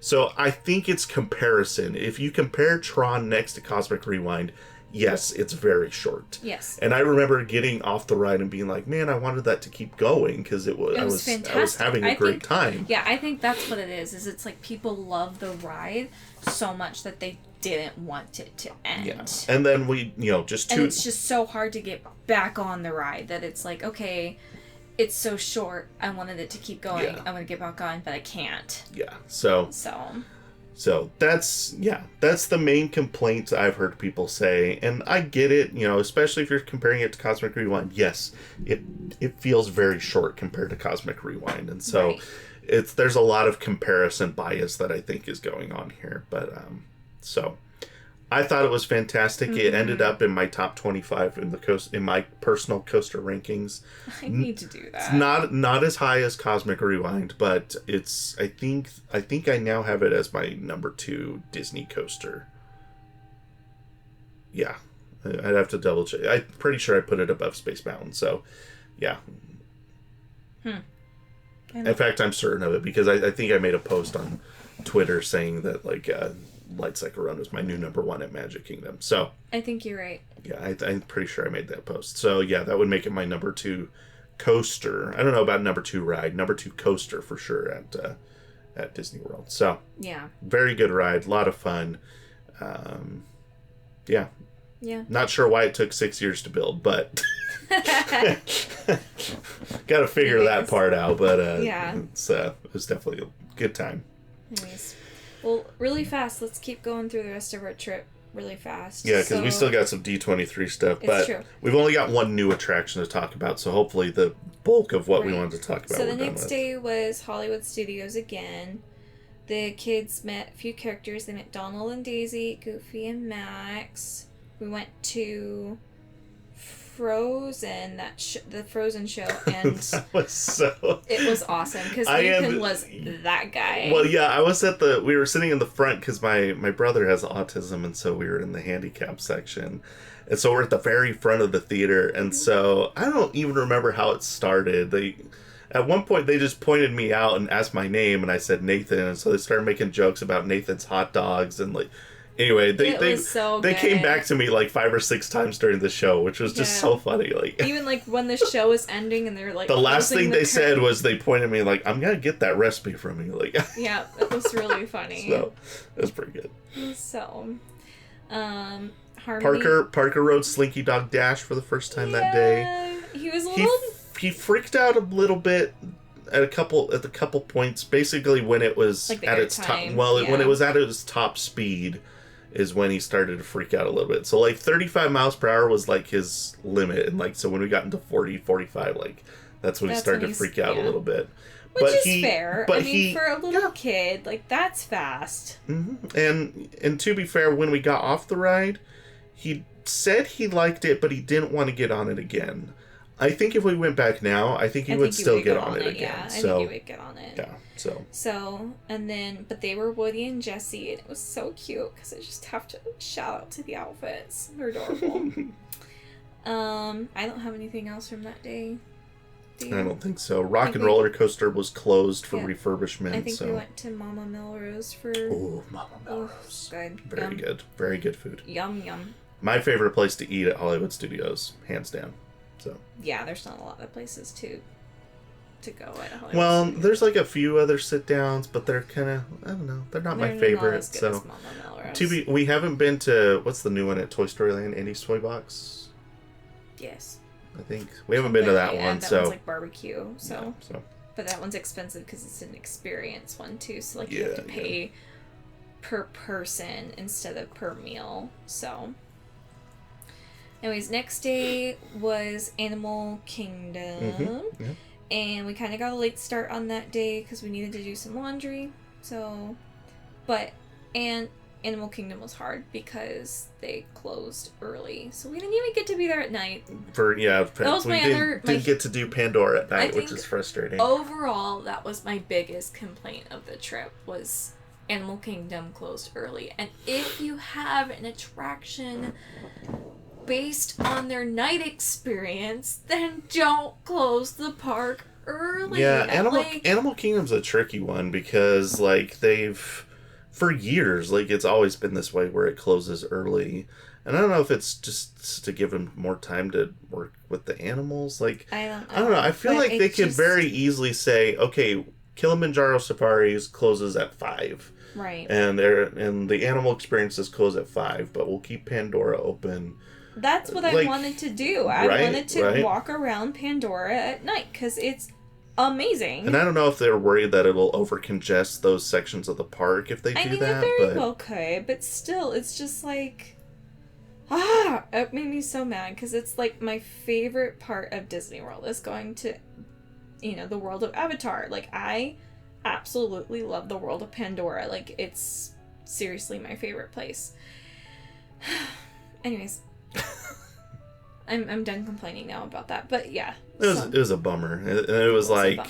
So I think it's comparison. If you compare Tron next to Cosmic Rewind, yes, it's very short.
Yes.
And I remember getting off the ride and being like, man, I wanted that to keep going because it was fantastic. I was having a great time.
Yeah, I think that's what it is it's like people love the ride so much that they didn't want it to end.
Yeah. And then we, and
it's just so hard to get back on the ride that it's like, okay, it's so short. I wanted it to keep going.
Yeah.
I want to get back on, but I can't.
Yeah. So that's the main complaint I've heard people say, and I get it, especially if you're comparing it to Cosmic Rewind. Yes, it feels very short compared to Cosmic Rewind, and so there's a lot of comparison bias that I think is going on here. But I thought it was fantastic. It ended up in my top 25 in my personal coaster rankings.
I need to do that.
It's not as high as Cosmic Rewind, but it's I think I now have it as my number 2 Disney coaster. Yeah. I'd have to double check. I'm pretty sure I put it above Space Mountain, so yeah. In fact, I'm certain of it because I think I made a post on Twitter saying that like Lightcycle Run was my new number 1 at Magic Kingdom. So
I think you're right.
Yeah, I'm pretty sure I made that post. So yeah, that would make it my number 2 coaster. I don't know about number 2 ride, number 2 coaster for sure at Disney World. So
yeah,
very good ride, a lot of fun. Yeah. Not sure why it took 6 years to build, but got to figure that part out. But it was definitely a good time.
Anyways. Well, really fast, let's keep going through the rest of our trip really fast.
Yeah, because we still got some D23 stuff, but
true.
We've only got one new attraction to talk about, so hopefully the bulk of what we wanted to talk about.
So the next day was Hollywood Studios again. The kids met a few characters. They met Donald and Daisy, Goofy and Max. We went to Frozen, the Frozen show, and
that was
it was awesome because Nathan was that guy.
Well, yeah, we were sitting in the front because my brother has autism, and so we were in the handicap section, and so we're at the very front of the theater, and so I don't even remember how it started. At one point they just pointed me out and asked my name, and I said Nathan, and so they started making jokes about Nathan's hot dogs and like. Anyway, they came back to me like 5 or 6 times during the show, which was just so funny. Like
even like when the show was ending and they're like
the last thing they said was they pointed at me like I'm gonna get that recipe from you. Like
yeah, it was really funny.
So it was pretty good.
So, Harmony,
Parker rode Slinky Dog Dash for the first time that day.
He was a little.
He freaked out a little bit at the couple points. Basically, when it was
like
at its top. Well, when it was at its top speed. Is when he started to freak out a little bit. So like 35 miles per hour was like his limit, and like so when we got into 40, 45, like that's when he started to freak out a little bit.
Which is fair. But I mean, for a little kid, like that's fast.
Mm-hmm. And to be fair, when we got off the ride, he said he liked it, but he didn't want to get on it again. I think if we went back now, I think he would still get on it again.
Yeah, I think he would get on it.
Yeah.
So, and then, but they were Woody and Jessie, and it was so cute because I just have to shout out to the outfits. They're adorable. I don't have anything else from that day. I
don't think so. Rock and Roller Coaster was closed for refurbishment.
I think we went to Mama Melrose for...
Oh, Mama Melrose.
Good.
Very good. Very good food.
Yum, yum.
My favorite place to eat at Hollywood Studios, hands down. So.
Yeah, there's not a lot of places to go at Hollywood
Studios. There's like a few other sit-downs, but they're kind of, I don't know, they're not my favorite.
Not as good as Mama Melrose.
We haven't been to, what's the new one at Toy Story Land, Andy's Toy Box?
Yes.
I think. We haven't been to that one,
that
so.
one's like barbecue, so.
Yeah, so.
But that one's expensive because it's an experience one, too, so like you have to pay per person instead of per meal, so. Anyways, next day was Animal Kingdom.
Mm-hmm. Yeah.
And we kind of got a late start on that day because we needed to do some laundry. And Animal Kingdom was hard because they closed early. So we didn't even get to be there at night.
We didn't get to do Pandora at night, which is frustrating.
Overall, that was my biggest complaint of the trip was Animal Kingdom closed early. And if you have an attraction based on their night experience, then don't close the park early.
Yeah, Animal Kingdom's a tricky one because like for years, like it's always been this way where it closes early. And I don't know if it's just to give them more time to work with the animals. Like I don't know. I feel like they could very easily say, okay, Kilimanjaro Safaris closes at 5.
Right.
And the animal experiences close at 5, but we'll keep Pandora open.
That's what I wanted to do. I wanted to walk around Pandora at night because it's amazing.
And I don't know if they're worried that it'll over-congest those sections of the park if they do that.
It very well could, but still, it's just like... it made me so mad because it's like my favorite part of Disney World is going to, the world of Avatar. Like, I absolutely love the world of Pandora. Like, it's seriously my favorite place. Anyways. I'm done complaining now about that. But yeah.
It was a bummer. It was like...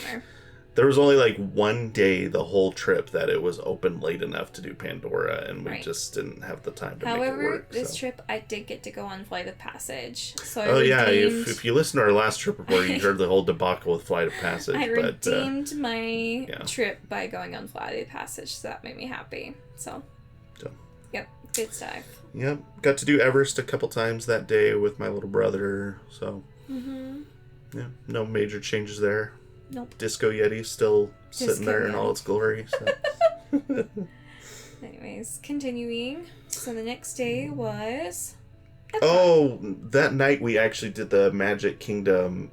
There was only like one day the whole trip that it was open late enough to do Pandora, and we just didn't have the time to make it work.
However, this trip I did get to go on Flight of Passage. So
if you listen to our last trip report, you heard the whole debacle with Flight of Passage.
I redeemed my trip by going on Flight of Passage, so that made me happy. So. Yep, good stuff.
Yep, got to do Everest a couple times that day with my little brother, so. Yeah, no major changes there.
Nope.
Disco Yeti still sitting there in all its glory. So.
Anyways, continuing. So the next day was...
Oh, that night we actually did the Magic Kingdom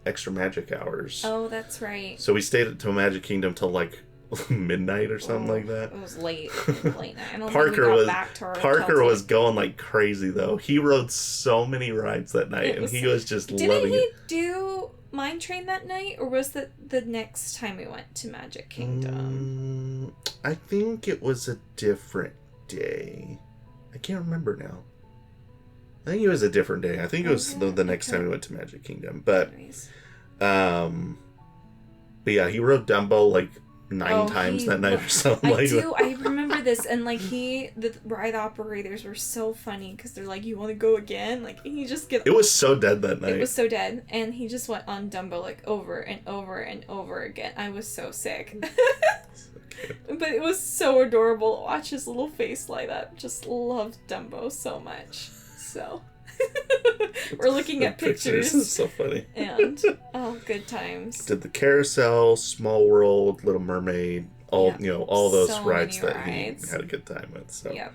extra magic hours.
Oh, that's right.
So we stayed at Magic Kingdom till like midnight or something like that.
It was late night. I don't
Parker
think we got back to our
Parker was going like crazy though. He rode so many rides that night, and he was just loving it.
Didn't he do Mine Train that night, or was that the next time we went to Magic Kingdom?
I think it was a different day. I can't remember now. I think it was a different day. I think it was the next time we went to Magic Kingdom. But, but yeah, he rode Dumbo like 9 times that night or something like that.
I remember this, and like the ride operators were so funny because they're like, "You want to go again?" Like, and he just
It was so dead that night.
It was so dead, and he just went on Dumbo like over and over and over again. I was so sick. But it was so adorable to watch his little face light up. Just loved Dumbo so much. So we're looking at pictures.
This is so funny.
And good times.
Did the Carousel, Small World, Little Mermaid, all those so rides that he had a good time with. So.
Yep.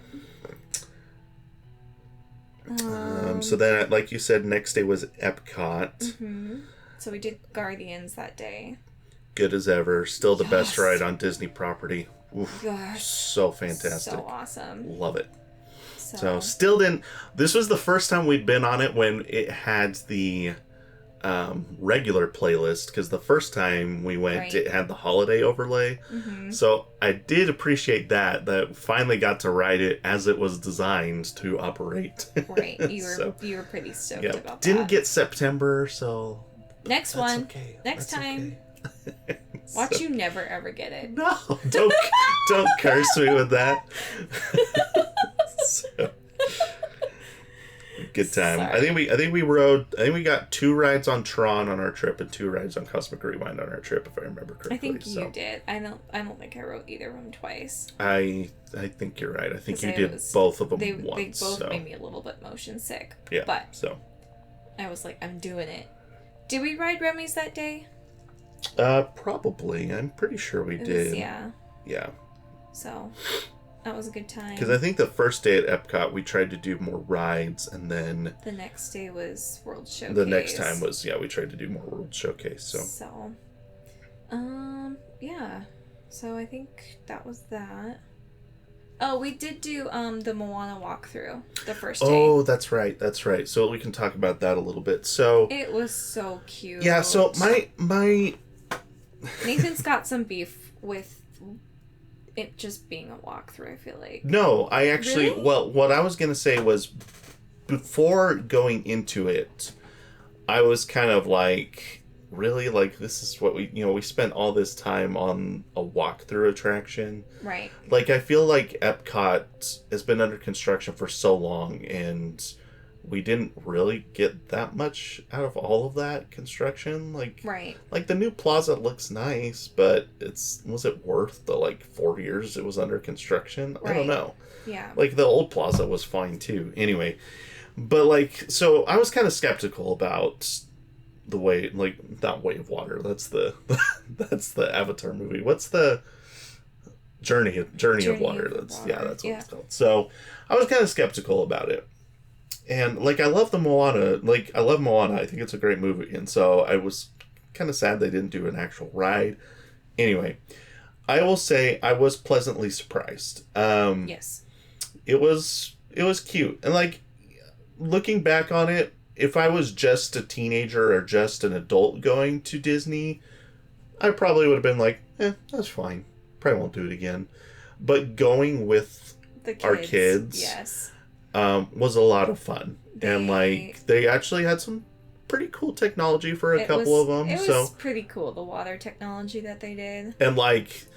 So then, like you said, next day was Epcot.
Mm-hmm. So we did Guardians that day.
Good as ever. Still the best ride on Disney property. Oof,
gosh.
So fantastic.
So awesome.
Love it. So still didn't... This was the first time we'd been on it when it had the regular playlist, because the first time we went, it had the holiday overlay. Mm-hmm. So I did appreciate that finally got to ride it as it was designed to operate.
Right. You were pretty stoked about that.
Didn't get September, so...
Next one.
Okay.
Next time. Okay. Watch you never ever get it.
No, don't curse me with that. So, good time. Sorry. I think we got 2 rides on Tron on our trip and 2 rides on Cosmic Rewind on our trip, if I remember correctly.
I think you did. I don't think I rode either of them twice.
I think you're right. I think you did both of them once.
They both made me a little bit motion sick.
Yeah.
But
so
I was like, I'm doing it. Did we ride Remy's that day?
Probably. I'm pretty sure we did.
Yeah.
Yeah.
So, that was a good time.
Because I think the first day at Epcot, we tried to do more rides, and then...
The next day was World Showcase.
The next time was, we tried to do more World Showcase,
So, yeah. So, I think that was that. Oh, we did do the Moana walkthrough the first day.
Oh, that's right. So we can talk about that a little bit. So
it was so cute.
Yeah, so my
Nathan's got some beef with it just being a walkthrough, I feel like.
No, I actually what I was going to say was before going into it, I was kind of like, really, like, this is what we spent all this time on a walkthrough attraction.
Right.
Like, I feel like Epcot has been under construction for so long, and we didn't really get that much out of all of that construction. Like,
right.
Like, the new plaza looks nice, but was it worth the, 4 years it was under construction? Right. I don't know.
Yeah.
Like, the old plaza was fine, too. Anyway. But, so I was kind of skeptical about... the way, not Way of Water. That's the Avatar movie. What's the Journey of Water? That's what it's called. So I was kind of skeptical about it, and I love the Moana. I love Moana. I think it's a great movie, and so I was kind of sad they didn't do an actual ride. Anyway, I will say I was pleasantly surprised.
Yes,
it was cute, and looking back on it. If I was just a teenager or just an adult going to Disney, I probably would have been like, that's fine. Probably won't do it again. But going with our kids,
yes,
was a lot of fun. And like they actually had some pretty cool technology for a couple of them.
It was pretty cool, the water technology that they did.
And like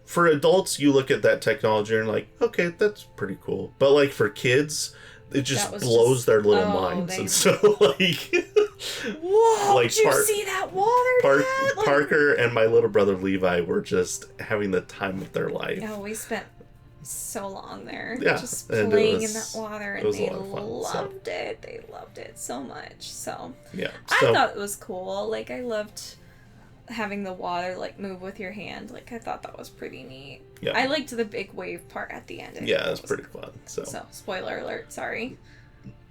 for adults, you look at that technology and you're like, okay, that's pretty cool. But like for kids, it just blows their little minds. And so like,
whoa! Like, did you see that water?
Parker and my little brother Levi were just having the time of their life.
Oh, we spent so long there, just
and
playing in that water, and they loved it. They loved it so much. So I thought it was cool. Like, I loved having the water like move with your hand. Like, I thought that was pretty neat. Yeah, I liked the big wave part at the end.
Yeah, it was pretty fun. So
spoiler alert, sorry,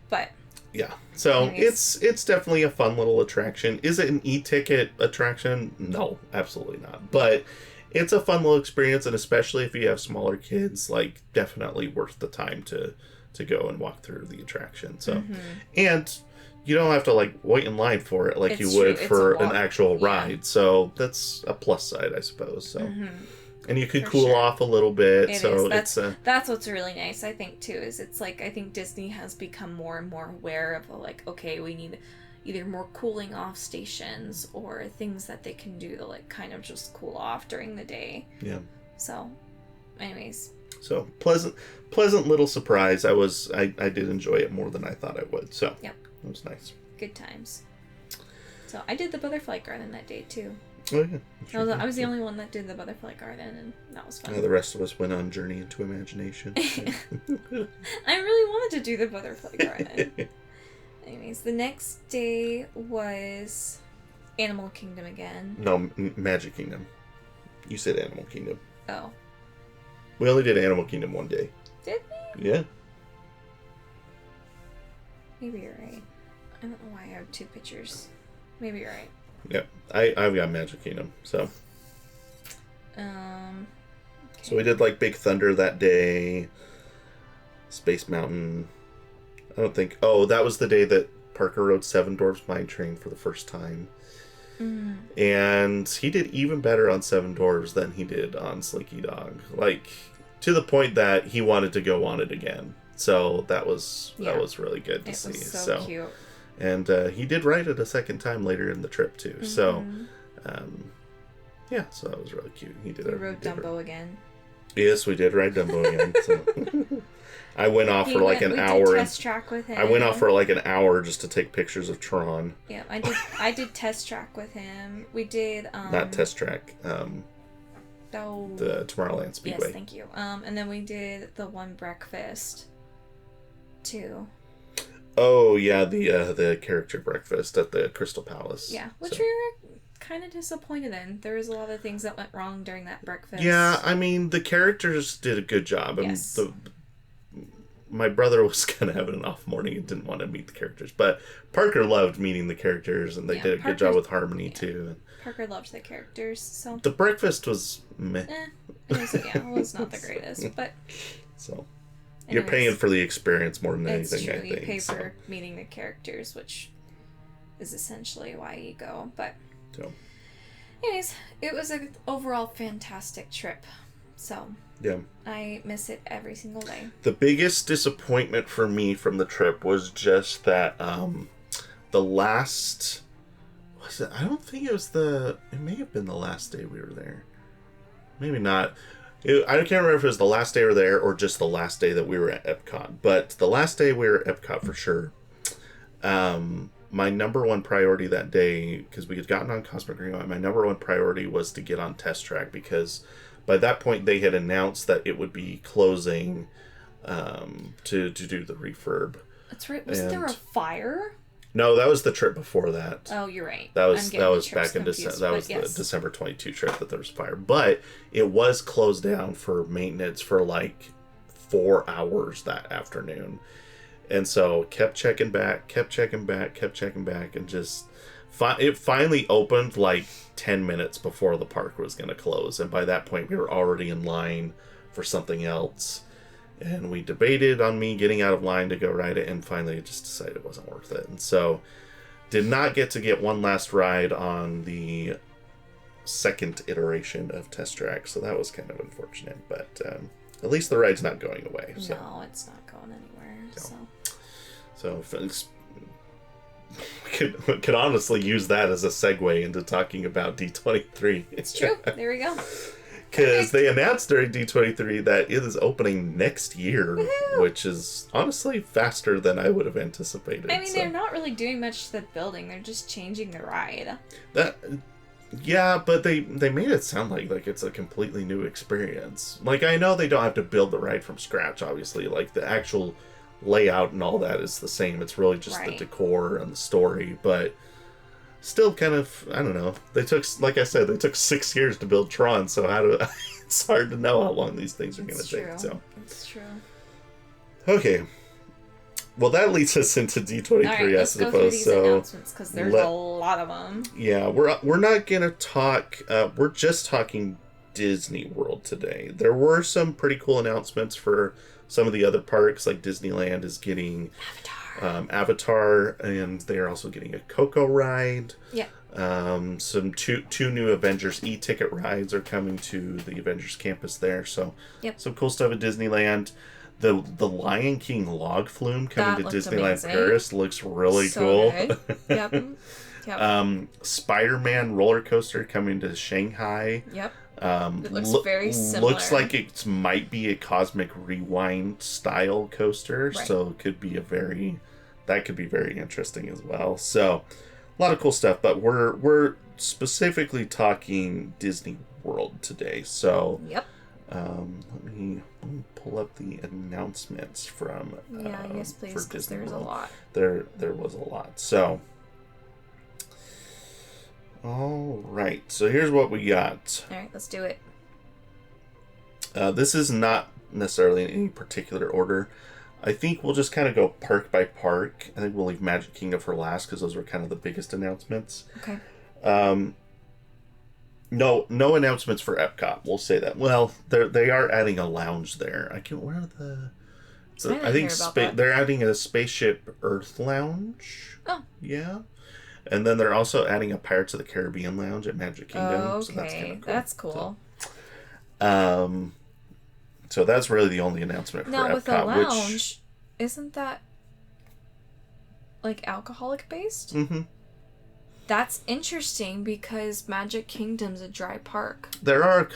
but
yeah. So anyways. It's definitely a fun little attraction. Is it an e-ticket attraction? No, absolutely not. But it's a fun little experience, and especially if you have smaller kids, like, definitely worth the time to go and walk through the attraction. So, and you don't have to, like, wait in line for it like you would for an actual ride. So that's a plus side, I suppose. So, and you could cool off a little bit.
That's what's really nice, I think, too, is it's like, I think Disney has become more and more aware of, like, okay, we need either more cooling off stations or things that they can do to like kind of just cool off during the day. Yeah. So, anyways.
So pleasant little surprise. I did enjoy it more than I thought I would. So it was nice.
Good times. So I did the butterfly garden that day too.
Oh yeah.
I was the only one that did the butterfly garden, and that was fun.
The rest of us went on Journey into Imagination.
I really wanted to do the butterfly garden. Anyways, the next day was Animal Kingdom again.
No, Magic Kingdom. You said Animal Kingdom.
Oh.
We only did Animal Kingdom one day.
Did we?
Yeah.
Maybe you're right. I don't know why I have two pictures. Maybe you're right.
Yeah, I've got Magic Kingdom, so.
Okay.
So we did like Big Thunder that day. Space Mountain. I don't think... Oh, that was the day that Parker rode Seven Dwarfs Mine Train for the first time. And he did even better on Seven Dwarfs than he did on Slinky Dog. Like, to the point that he wanted to go on it again. So that was really good to see.
It was so cute.
And he did ride it a second time later in the trip, too. So, so that was really cute. He rode
Dumbo again.
Yes, we did ride Dumbo again. So. I went off for like an hour.
Did test track with him.
I went off for like an hour just to take pictures of Tron.
Yeah, I did test track with him. We did
not test track. The Tomorrowland Speedway.
Yes, thank you. And then we did the one breakfast too.
Oh yeah, the character breakfast at the Crystal Palace.
Yeah, which we were kind of disappointed in. There was a lot of things that went wrong during that breakfast.
Yeah, I mean the characters did a good job.
Yes.
My brother was kind of having an off morning and didn't want to meet the characters. But Parker loved meeting the characters, and they did a good job with harmony, too. And
Parker loved the characters, so...
The breakfast was meh.
It was not the greatest, but...
So, you're paying for the experience more than anything, I think.
You pay for meeting the characters, which is essentially why you go, but...
So.
Anyways, it was an overall fantastic trip, so...
Yeah.
I miss it every single day.
The biggest disappointment for me from the trip was just that the last... Was it? I don't think it was the... It may have been the last day we were there. Maybe not. I can't remember if it was the last day we were there or just the last day that we were at Epcot. But the last day we were at Epcot for sure. My number one priority that day, because we had gotten on Cosmic Rewind, my number one priority was to get on Test Track because... By that point, they had announced that it would be closing to do the refurb.
That's right. Wasn't there a fire?
No, that was the trip before that.
Oh, you're right.
That was back in December. That was the December 22 trip that there was fire. But it was closed down for maintenance for like 4 hours that afternoon, and so kept checking back, and just. It finally opened like 10 minutes before the park was going to close. And by that point, we were already in line for something else. And we debated on me getting out of line to go ride it. And finally, just decided it wasn't worth it. And so, did not get one last ride on the second iteration of Test Track. So that was kind of unfortunate. But at least the ride's not going away. So.
No, it's not going anywhere.
So folks, we could honestly use that as a segue into talking about D23.
It's true. There we go.
Because they announced during D23 that it is opening next year, which is honestly faster than I would have anticipated.
I mean, they're not really doing much to the building. They're just changing the ride.
Yeah, but they made it sound like it's a completely new experience. Like, I know they don't have to build the ride from scratch, obviously. Like, the actual layout and all that is the same. It's really just the decor and the story, but still kind of, I don't know. They took, like I said, they took 6 years to build Tron, so it's hard to know how long these things are going to take. So
it's true.
Okay. Well, that leads us into D23,
right,
I suppose. Go through these
announcements, because there's a lot of them.
Yeah, we're not going to talk, we're just talking Disney World today. There were some pretty cool announcements for some of the other parks, like Disneyland is getting Avatar, and they are also getting a Coco ride.
Yeah.
Some two new Avengers e-ticket rides are coming to the Avengers campus there. So some cool stuff at Disneyland. The Lion King log flume coming to Disneyland Paris looks really cool.
Good. Yep.
Spider-Man roller coaster coming to Shanghai.
Yep. It looks very similar.
Looks like it might be a Cosmic Rewind style coaster, so it could be very interesting as well. So a lot of cool stuff, but we're specifically talking Disney World today. So let me pull up the announcements from
yes, please, because there's a lot.
There was a lot. So all right, so here's what we got.
All right, let's do it.
This is not necessarily in any particular order. I think we'll just kind of go park by park. I think we'll leave Magic Kingdom for last because those were kind of the biggest announcements.
Okay.
No announcements for Epcot. We'll say that. Well, they are adding a lounge there. Where are the? So I think they're adding a Spaceship Earth lounge.
Oh.
Yeah. And then they're also adding a Pirates of the Caribbean lounge at Magic Kingdom.
Oh, okay.
So that's kind of cool.
That's cool.
So that's really the only announcement for Epcot.
Now, with the lounge, isn't that like alcoholic based?
Mm-hmm.
That's interesting because Magic Kingdom's a dry park.
There are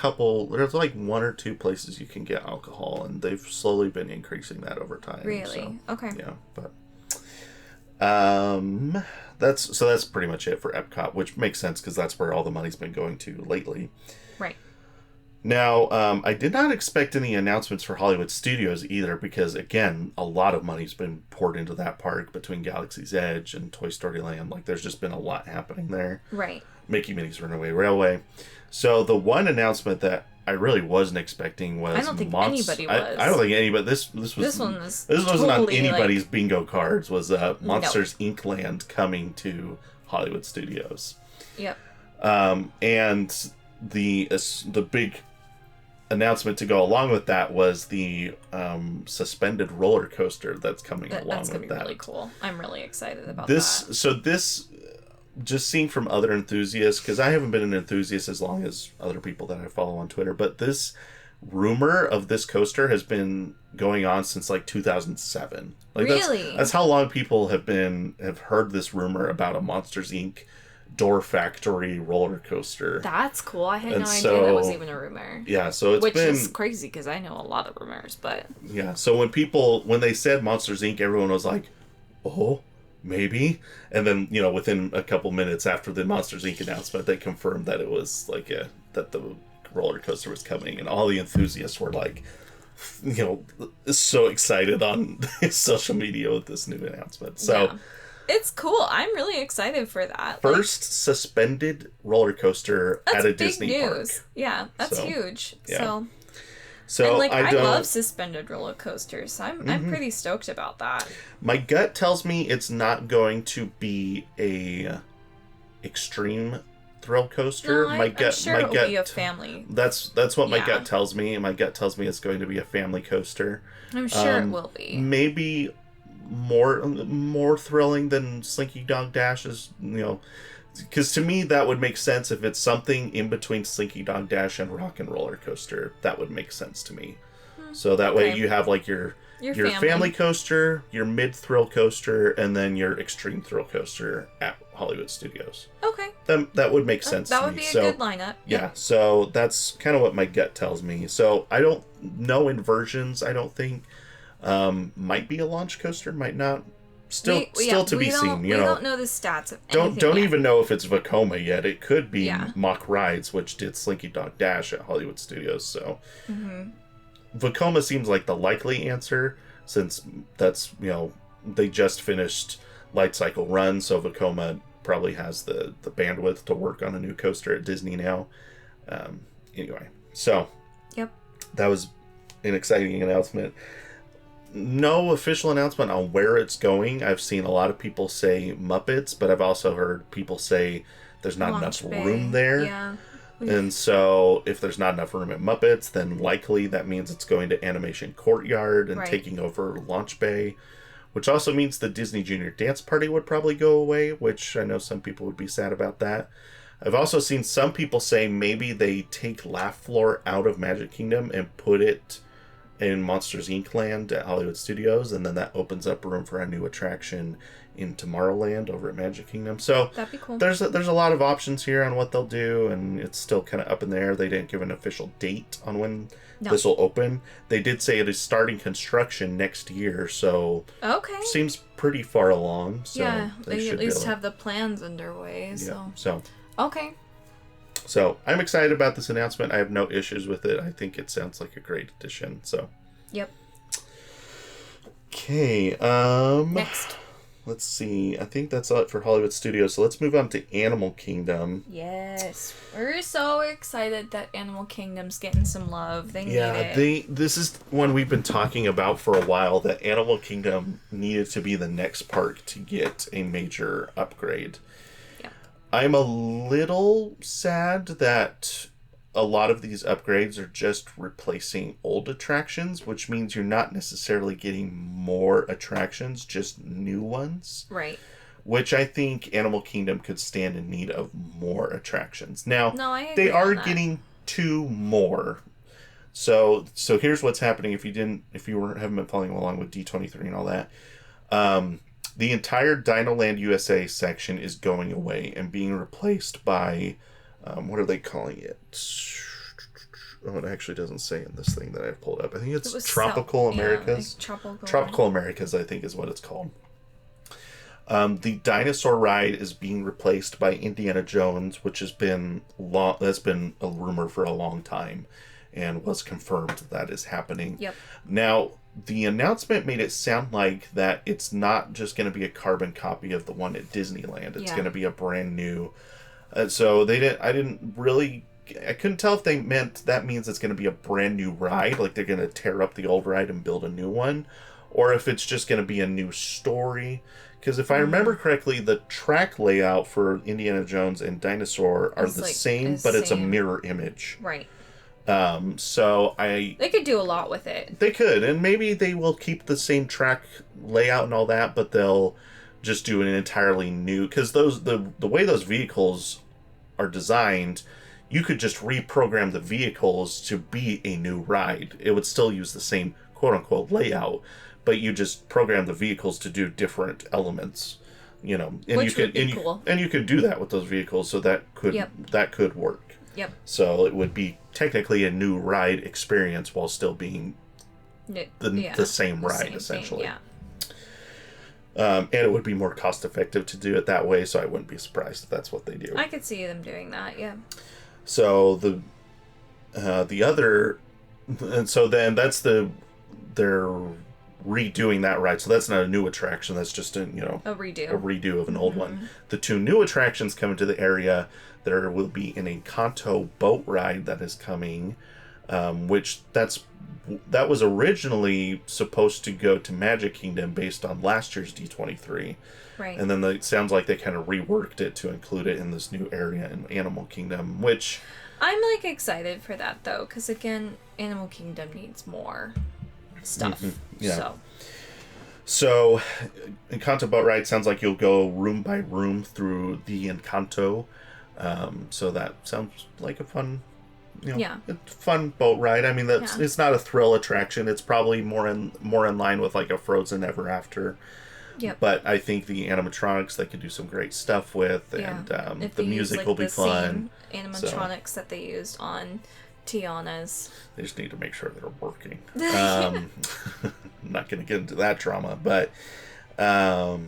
there's like 1 or 2 places you can get alcohol, and they've slowly been increasing that over time.
Really?
So,
okay.
Yeah, but that's pretty much it for Epcot, which makes sense because that's where all the money's been going to lately.
Right.
Now, I did not expect any announcements for Hollywood Studios either because, again, a lot of money's been poured into that park between Galaxy's Edge and Toy Story Land. Like, there's just been a lot happening there.
Right.
Mickey Minnie's Runaway Railway. So, the one announcement that I really wasn't expecting was...
I don't think anybody was.
I don't think anybody... This wasn't on anybody's bingo cards, was Monsters Inc. Land coming to Hollywood Studios.
Yep.
And the big announcement to go along with that was the suspended roller coaster that's coming along with that. That's going to be
really cool. I'm really excited about that.
So this, just seeing from other enthusiasts, because I haven't been an enthusiast as long as other people that I follow on Twitter, but this rumor of this coaster has been going on since like 2007. Like
really?
That's how long people have heard this rumor about a Monsters Inc. Door Factory roller coaster.
That's cool. I had no idea that was even a rumor.
Yeah, so
which is crazy because I know a lot of rumors, but
yeah. So when they said Monsters Inc., everyone was like, "Oh, maybe," and then within a couple minutes after the Monsters Inc. announcement, they confirmed that it was like that the roller coaster was coming, and all the enthusiasts were like, so excited on social media with this new announcement. So.
Yeah. It's cool. I'm really excited for that.
First suspended roller coaster at a Disney park.
Yeah, that's huge.
Yeah.
So and I love suspended roller coasters. So I'm pretty stoked about that.
My gut tells me it's not going to be a extreme thrill coaster.
No, I'm sure it will be a family.
That's what my gut tells me. My gut tells me it's going to be a family coaster.
I'm sure it will be.
Maybe more thrilling than Slinky Dog Dash is, because to me that would make sense if it's something in between Slinky Dog Dash and Rock and Roller Coaster. That would make sense to me. So that way you have like your family coaster, your mid-thrill coaster, and then your extreme thrill coaster at Hollywood Studios.
Okay.
That would make sense to me.
That would be a good lineup.
Yeah, so that's kind of what my gut tells me. So I don't know inversions, I don't think. Might be a launch coaster, might not. Still to be seen. We
don't know the stats of anything
Don't
yet.
even know if it's Vekoma yet. It could be Mock Rides, which did Slinky Dog Dash at Hollywood Studios. So Vekoma seems like the likely answer, since that's, they just finished Lightcycle Run, so Vekoma probably has the bandwidth to work on a new coaster at Disney now. Anyway, so that was an exciting announcement. No official announcement on where it's going. I've seen a lot of people say Muppets, but I've also heard people say there's not enough room there.
Yeah.
And so if there's not enough room at Muppets, then likely that means it's going to Animation Courtyard and taking over Launch Bay, which also means the Disney Junior Dance Party would probably go away, which I know some people would be sad about that. I've also seen some people say maybe they take Laugh Floor out of Magic Kingdom and put it in Monsters Inc. land at Hollywood Studios, and then that opens up room for a new attraction in Tomorrowland over at Magic Kingdom. So
that'd be cool.
There's a lot of options here on what they'll do, and it's still kind of up in the air. They didn't give an official date on when this will open. They did say it is starting construction next year, so seems pretty far along. So
they at least have the plans underway.
Yeah,
so okay.
So I'm excited about this announcement. I have no issues with it. I think it sounds like a great addition. So.
Yep.
Okay.
Next.
Let's see. I think that's it for Hollywood Studios. So let's move on to Animal Kingdom.
Yes. We're so excited that Animal Kingdom's getting some love. They need it.
This is one we've been talking about for a while, that Animal Kingdom needed to be the next park to get a major upgrade. I'm a little sad that a lot of these upgrades are just replacing old attractions, which means you're not necessarily getting more attractions, just new ones.
Right.
Which I think Animal Kingdom could stand in need of more attractions. Now,
I agree
they are
on that.
getting 2 more. So here's what's happening if you haven't been following along with D23 and all that. The entire Dinoland USA section is going away and being replaced by, what are they calling it? Oh, it actually doesn't say in this thing that I've pulled up. I think it's Tropical Americas. Tropical Americas, I think, is what it's called. The dinosaur ride is being replaced by Indiana Jones, which that's been a rumor for a long time, and was confirmed that is happening.
Yep.
Now, the announcement made it sound like that it's not just going to be a carbon copy of the one at Disneyland. It's going to be a brand new. So I couldn't tell if they meant that means it's going to be a brand new ride, like they're going to tear up the old ride and build a new one, or if it's just going to be a new story. Because if I remember correctly, the track layout for Indiana Jones and Dinosaur are the same, but it's a mirror image.
Right.
So they
could do a lot with it.
They could, and maybe they will keep the same track layout and all that, but they'll just do an entirely new, because the way those vehicles are designed, you could just reprogram the vehicles to be a new ride. It would still use the same quote unquote layout, but you just program the vehicles to do different elements, and
Which
you
would be cool.
And you could do that with those vehicles, so that could work.
Yep.
So it would be technically a new ride experience while still being the same ride, essentially.
Yeah.
And it would be more cost effective to do it that way, so I wouldn't be surprised if that's what they do.
I could see them doing that, yeah.
So the other, and so then they're redoing that ride. So that's not a new attraction. That's just a redo of an old one. The 2 new attractions coming to the area. There will be an Encanto boat ride that is coming, which that was originally supposed to go to Magic Kingdom based on last year's D23.
Right.
And then it sounds like they kind of reworked it to include it in this new area in Animal Kingdom, which
I'm excited for that though, because again, Animal Kingdom needs more stuff.
Yeah. So Encanto boat ride sounds like you'll go room by room through the Encanto. So that sounds like a fun a fun boat ride. I mean, it's not a thrill attraction. It's probably more in line with like a Frozen Ever After.
Yep.
But I think the animatronics they could do some great stuff with, and the music will be fun.
Same animatronics that they used on Tiana's.
They just need to make sure they're working. I'm not going to get into that drama, but so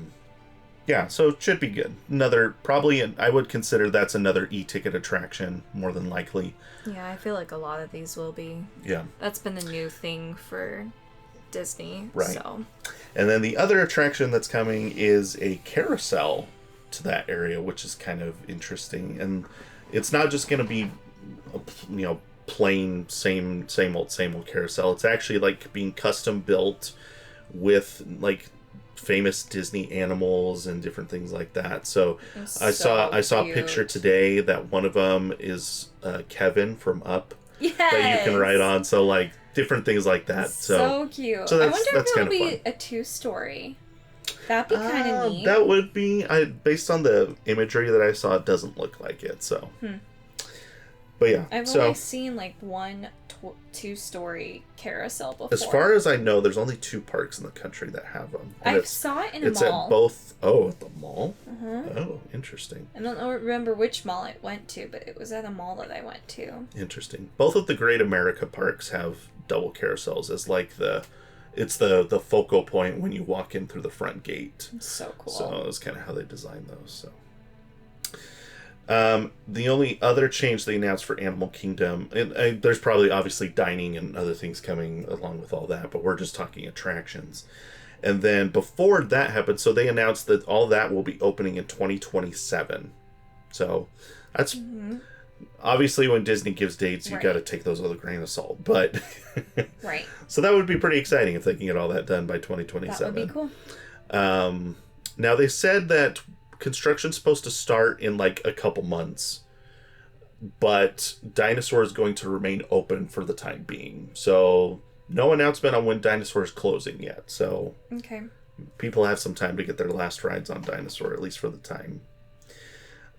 it should be good. I would consider that's another e-ticket attraction, more than likely.
Yeah, I feel like a lot of these will be.
Yeah.
That's been the new thing for Disney.
Right.
So.
And then the other attraction that's coming is a carousel to that area, which is kind of interesting. And it's not just going to be, plain same old carousel. It's actually like being custom built with like famous Disney animals and different things like that. So I saw a picture today that one of them is Kevin from Up.
Yes.
That you can ride on. So like different things like that.
So cute.
So
I wonder if it'll be a 2-story. That'd be kind of neat.
That would be. Based on the imagery that I saw, it doesn't look like it. So. But yeah.
I've only seen like one 2-story carousel before.
As far as I know, there's only 2 parks in the country that have them.
I saw it in a mall.
It's at both. Oh, at the mall?
Uh-huh.
Oh, interesting.
I don't remember which mall I went to, but it was at a mall that I went to.
Interesting. Both of the Great America parks have double carousels as like it's the focal point when you walk in through the front gate.
It's so cool.
So that's kind of how they designed those. So. The only other change they announced for Animal Kingdom, and there's probably obviously dining and other things coming along with all that, but we're just talking attractions. And then before that happened, so they announced that all that will be opening in 2027. So that's obviously when Disney gives dates, you got to take those with a grain of salt. But
right.
So that would be pretty exciting if they can get all that done by 2027.
That would be cool.
Now they said that construction's supposed to start in like a couple months, but Dinosaur is going to remain open for the time being. So no announcement on when Dinosaur is closing yet. So people have some time to get their last rides on Dinosaur, at least for the time.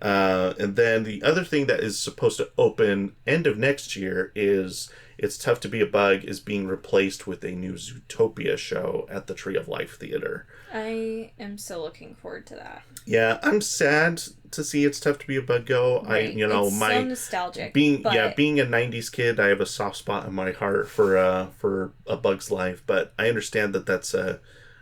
And then the other thing that is supposed to open end of next year is It's Tough to Be a Bug is being replaced with a new Zootopia show at the Tree of Life Theater.
I am so looking forward to that.
Yeah, I'm sad to see It's Tough to Be a Bug go.
Right. It's so nostalgic.
Being a 90s kid, I have a soft spot in my heart for A Bug's Life, but I understand that that's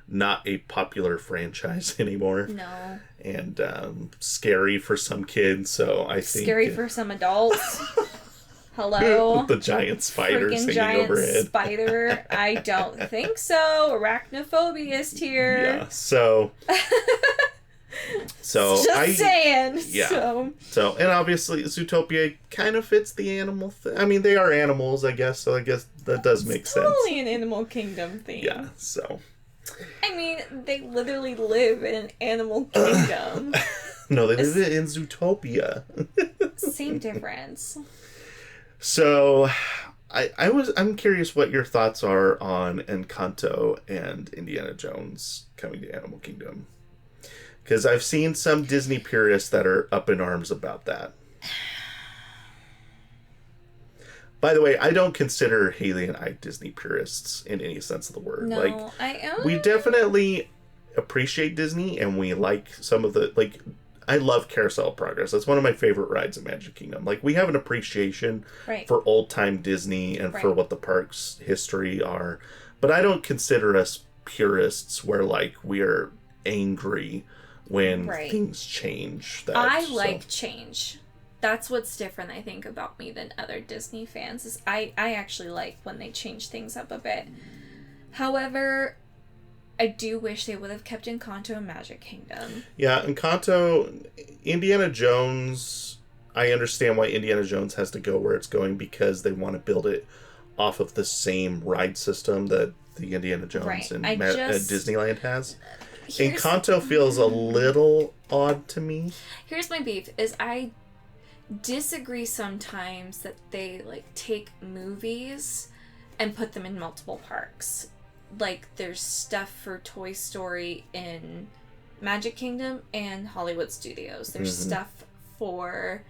not a popular franchise anymore.
No.
And scary for some kids, so I think...
Scary for some adults. Hello?
The giant spider
freaking
singing
giant
overhead.
Spider. I don't think so. Arachnophobia here.
Yeah, so...
Just saying.
Yeah. So, and obviously Zootopia kind of fits the animal thing. I mean, they are animals, I guess, so I guess that does make sense.
It's totally an Animal Kingdom theme.
Yeah, so...
I mean, they literally live in an animal kingdom.
No, they live in Zootopia.
Same difference.
So, I'm curious what your thoughts are on Encanto and Indiana Jones coming to Animal Kingdom. Because I've seen some Disney purists that are up in arms about that. By the way, I don't consider Haley and I Disney purists in any sense of the word.
No,
we definitely appreciate Disney, and we like some of the, I love Carousel of Progress. That's one of my favorite rides at Magic Kingdom. We have an appreciation for old-time Disney and for what the park's history are. But I don't consider us purists where, we're angry when things change.
I like change. That's what's different, I think, about me than other Disney fans, is I actually like when they change things up a bit. However, I do wish they would have kept Encanto and Magic Kingdom. Yeah,
Encanto, Indiana Jones, I understand why Indiana Jones has to go where it's going because they want to build it off of the same ride system that the Indiana Jones and Disneyland has. Encanto feels a little odd to me.
Here's my beef, is I disagree sometimes that they take movies and put them in multiple parks. There's stuff for Toy Story in Magic Kingdom and Hollywood Studios. There's stuff for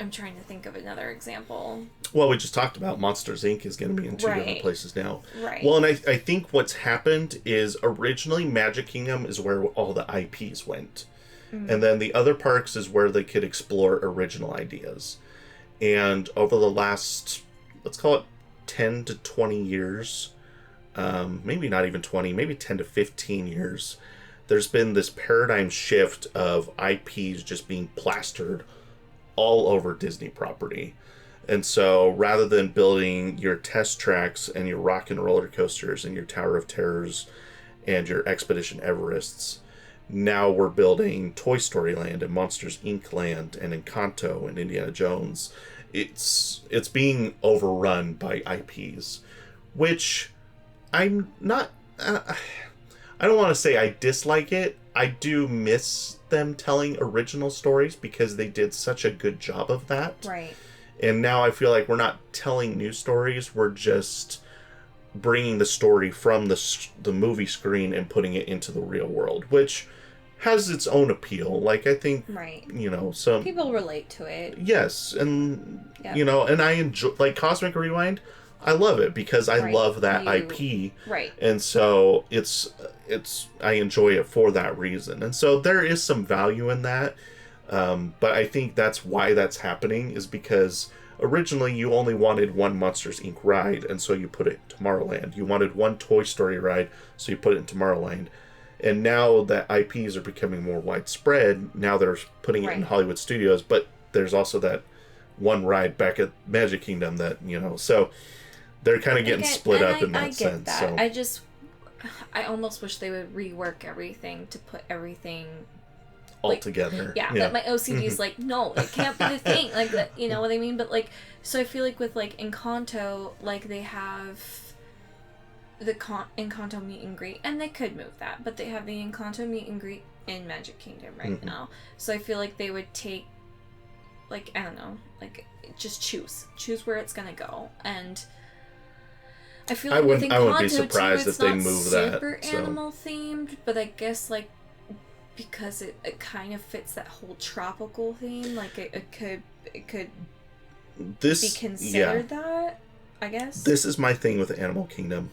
I'm trying to think of another example.
Well, we just talked about Monsters, Inc. is going to be in 2 different places now.
Right.
Well, and I think what's happened is originally Magic Kingdom is where all the IPs went. Mm-hmm. And then the other parks is where they could explore original ideas. And over the last, let's call it 10 to 20 years, maybe not even 20, maybe 10 to 15 years, there's been this paradigm shift of IPs just being plastered all over Disney property. And so rather than building your test tracks and your rock and roller coasters and your Tower of Terrors and your Expedition Everests, now we're building Toy Story Land and Monsters Inc. Land and Encanto and Indiana Jones. It's being overrun by IPs, which I'm not... I don't want to say I dislike it. I do miss them telling original stories because they did such a good job of that.
Right.
And now I feel like we're not telling new stories. We're just bringing the story from the movie screen and putting it into the real world, which has its own appeal. Like, I think,
right.
Some
people relate to it.
Yes. And, and I enjoy, like, Cosmic Rewind, I love it because I love that IP.
Right.
And so I enjoy it for that reason. And so there is some value in that. But I think that's why that's happening, is because originally you only wanted one Monsters, Inc. ride, and so you put it in Tomorrowland. You wanted one Toy Story ride, so you put it in Tomorrowland. And now that IPs are becoming more widespread, now they're putting it in Hollywood Studios, but there's also that one ride back at Magic Kingdom that, so they're kind of getting split up in that sense.
That. So I almost wish they would rework everything to put everything
all together.
Yeah, but my OCD is like, no, it can't be the thing. Like, that, you know what I mean? But, like, so I feel like with, like, Encanto, like, they have the Encanto meet and greet, and they could move that, but they have the Encanto meet and greet in Magic Kingdom right now. So I feel like they would take, like, I don't know, like, just choose where it's gonna go. And I feel like with Encanto, I wouldn't be surprised if they move that. It's not super animal themed, but I guess, like, because it kind of fits that whole tropical theme, like it could be considered that, I guess. This
is my thing with Animal Kingdom.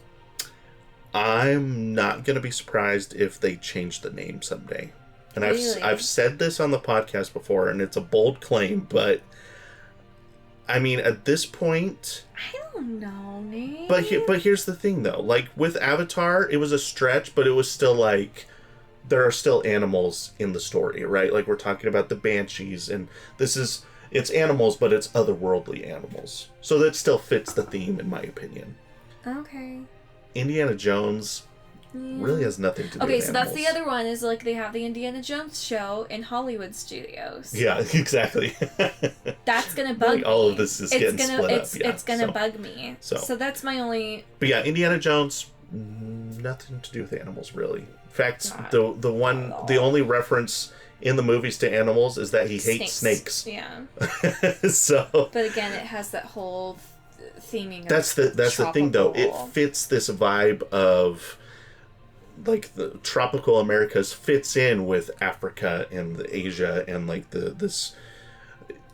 I'm not going to be surprised if they change the name someday. And really? I've said this on the podcast before, and it's a bold claim, but I mean, at this point,
I don't know, Nate.
But here's the thing, though. Like, with Avatar, it was a stretch, but it was still like, there are still animals in the story, right? Like, we're talking about the Banshees, and it's animals, but it's otherworldly animals. So that still fits the theme, in my opinion.
Okay.
Indiana Jones really has nothing to do with animals. Okay, so
that's the other one, is, like, they have the Indiana Jones show in Hollywood Studios.
Yeah, exactly.
That's gonna bug me.
All of this is getting split up. Yeah,
it's gonna bug me. So that's my only...
But yeah, Indiana Jones, nothing to do with animals, really. In fact, the only reference in the movies to animals is that he hates snakes.
Yeah.
So.
But again, it has that whole theming.
That's the thing, though. It fits this vibe of, like, the tropical Americas fits in with Africa and the Asia and, like, this.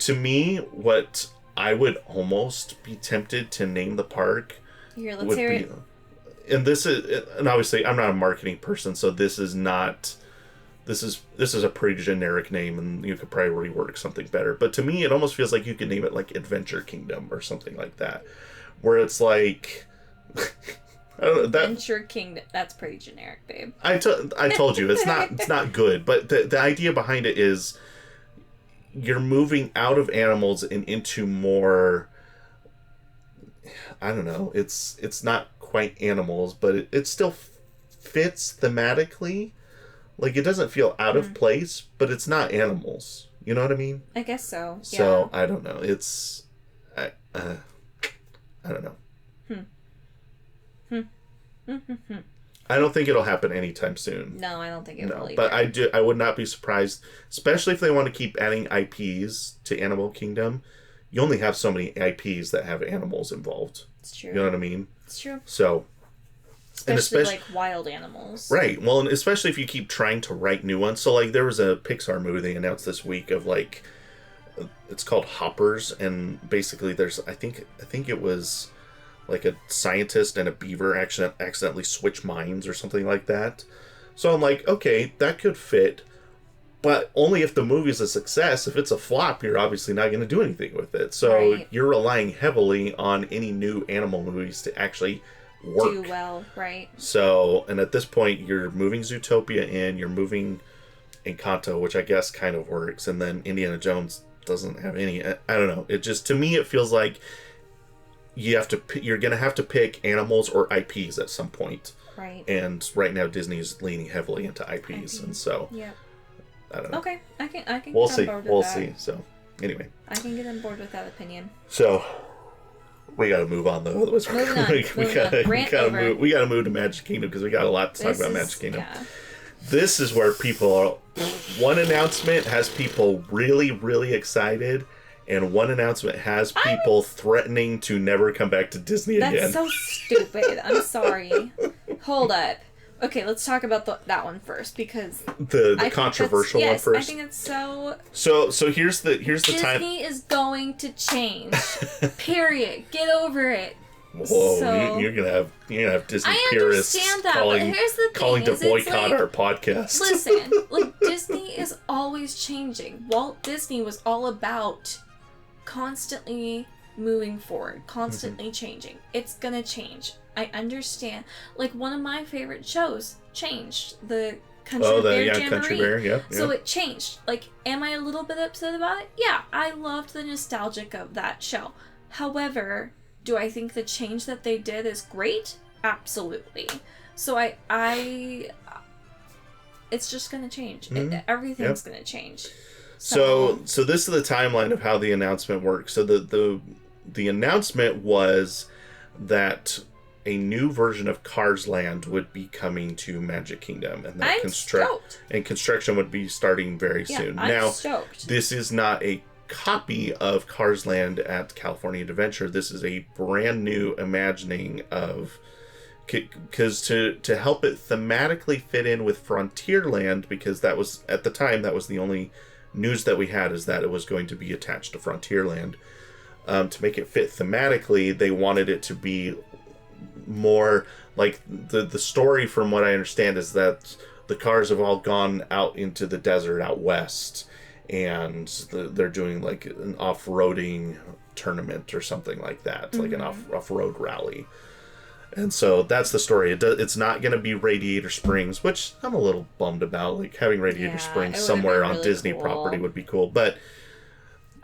To me, what I would almost be tempted to name the park.
Here, let's hear it.
And obviously I'm not a marketing person, so this is a pretty generic name, and you could probably rework something better. But to me, it almost feels like you could name it like Adventure Kingdom or something like that, where it's like, I don't know,
Adventure Kingdom. That's pretty generic, babe.
I told you it's not good, but the idea behind it is you're moving out of animals and into more. I don't know. It's not quite animals, but it still fits thematically. Like, it doesn't feel out of place, but it's not animals. You know what I mean?
I guess so. Yeah.
So I don't know. I don't know. I don't think it'll happen anytime soon.
No, I don't think it will either.
But I would not be surprised, especially if they want to keep adding IPs to Animal Kingdom. You only have so many IPs that have animals involved.
It's true.
You know what I mean?
It's true.
So,
especially like wild animals.
Right. Well, and especially if you keep trying to write new ones. So, like, there was a Pixar movie they announced this week of, like, it's called Hoppers, and basically there's I think it was like a scientist and a beaver accidentally switch minds or something like that. So I'm like, okay, that could fit, but only if the movie's a success. If it's a flop, you're obviously not going to do anything with it. So you're relying heavily on any new animal movies to actually work.
Do well, right.
So, and at this point, you're moving Zootopia in, you're moving Encanto, which I guess kind of works, and then Indiana Jones doesn't have any. I don't know. It just, to me, it feels like you're going to have to pick animals or IPs at some point.
Right.
And right now, Disney is leaning heavily into IPs, and so I don't know.
Okay, I can.
We'll
get
see.
on board with
We'll
that.
see. So, anyway.
I can get on board with that opinion.
So, we got to move on though. Otherwise, we gotta move to Magic Kingdom because we got a lot to talk about Magic Kingdom. Yeah. This is where people are. One announcement has people really, really excited, and one announcement has people threatening to never come back to Disney again.
That's so stupid. I'm sorry. Hold up. Okay, let's talk about that one first because
the controversial one first.
I think it's so.
So here's the time.
Disney is going to change. Period. Get over it.
Whoa, so, you're gonna have Disney purists calling to boycott our podcast.
Listen, like Disney is always changing. Walt Disney was all about constantly moving forward, constantly changing. It's gonna change. I understand. Like one of my favorite shows changed. The Country Bear Jamboree.
Country Bear, yeah.
So it changed. Like, am I a little bit upset about it? Yeah, I loved the nostalgic of that show. However, do I think the change that they did is great? Absolutely. So it's just gonna change. Everything's gonna change.
So this is the timeline of how the announcement works. So the announcement was that a new version of Cars Land would be coming to Magic Kingdom, and that construction would be starting very soon.
I'm stoked.
This is not a copy of Cars Land at California Adventure. This is a brand new imagining of, because to help it thematically fit in with Frontierland, because that was at the time that was the only news that we had, is that it was going to be attached to Frontierland. To make it fit thematically, they wanted it to be more like the story, from what I understand, is that the cars have all gone out into the desert out west, and they're doing like an off-roading tournament or something like that, like an off-road rally. And so that's the story. It's not going to be Radiator Springs, which I'm a little bummed about. Like having Radiator Springs somewhere on really Disney property would be cool, but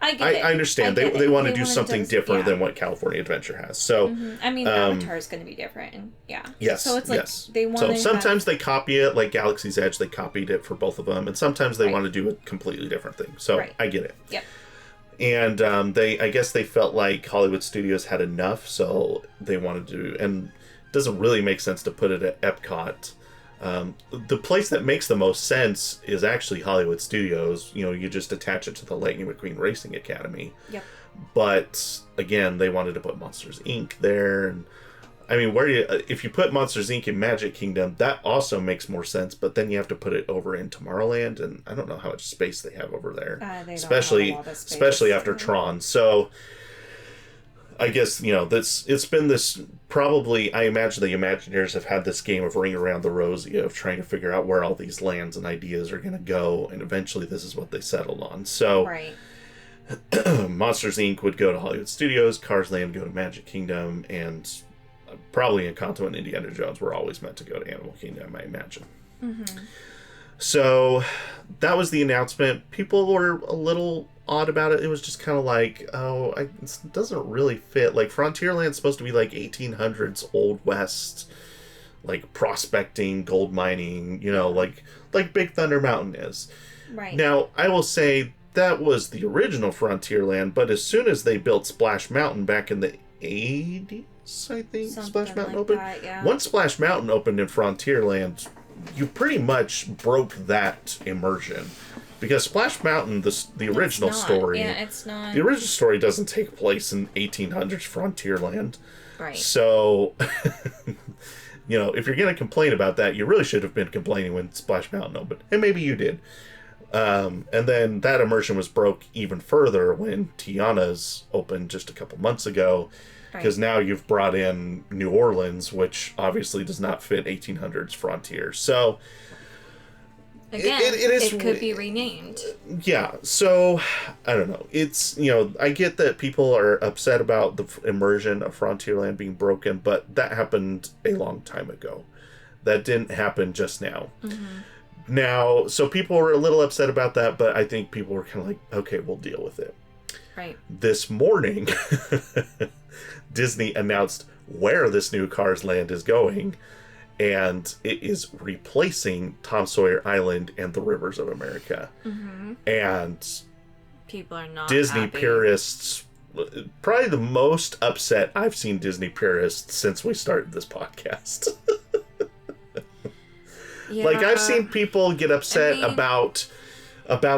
I understand. They want to do something different than what California Adventure has. So
I mean, Avatar is going to be different, and yes. So it's like they want.
So sometimes they copy it, like Galaxy's Edge. They copied it for both of them, and sometimes they want to do a completely different thing. So I get it.
Yep.
And I guess they felt like Hollywood Studios had enough, so they wanted to. And it doesn't really make sense to put it at Epcot. The place that makes the most sense is actually Hollywood Studios. You know, you just attach it to the Lightning McQueen Racing Academy.
Yep.
But again, they wanted to put Monsters Inc. there, and I mean, if you put Monsters Inc. in Magic Kingdom, that also makes more sense. But then you have to put it over in Tomorrowland, and I don't know how much space they have over there, especially after Tron. So I guess, it's been this, probably, I imagine the Imagineers have had this game of Ring Around the Rosie of trying to figure out where all these lands and ideas are going to go, and eventually this is what they settled on. So Monsters Inc. would go to Hollywood Studios, Cars Land go to Magic Kingdom, and probably Encanto and Indiana Jones were always meant to go to Animal Kingdom, I imagine. So that was the announcement. People were a little odd about it. It was just kind of like, it doesn't really fit. Like, Frontierland's supposed to be like 1800s Old West, like prospecting, gold mining, like Big Thunder Mountain is.
Right.
Now, I will say that was the original Frontierland, but as soon as they built Splash Mountain back in the 80s, I think, Splash Mountain opened. Once Splash Mountain opened in Frontierland, you pretty much broke that immersion. Because Splash Mountain, the original story...
Yeah, it's not...
The original story doesn't take place in 1800s Frontierland.
Right.
So, if you're going to complain about that, you really should have been complaining when Splash Mountain opened. And maybe you did. And then that immersion was broke even further when Tiana's opened just a couple months ago. Because now you've brought in New Orleans, which obviously does not fit 1800s Frontier. So,
again, it could be renamed.
Yeah, so, I don't know. It's, I get that people are upset about the immersion of Frontierland being broken, but that happened a long time ago. That didn't happen just now. Mm-hmm. Now, so people were a little upset about that, but I think people were kind of like, okay, we'll deal with it.
Right.
This morning... Disney announced where this new Cars Land is going, and it is replacing Tom Sawyer Island and the Rivers of America. Mm-hmm. And
people are not
Disney
happy.
Purists, probably the most upset I've seen Disney purists since we started this podcast.
Yeah.
Like, I've seen people get upset about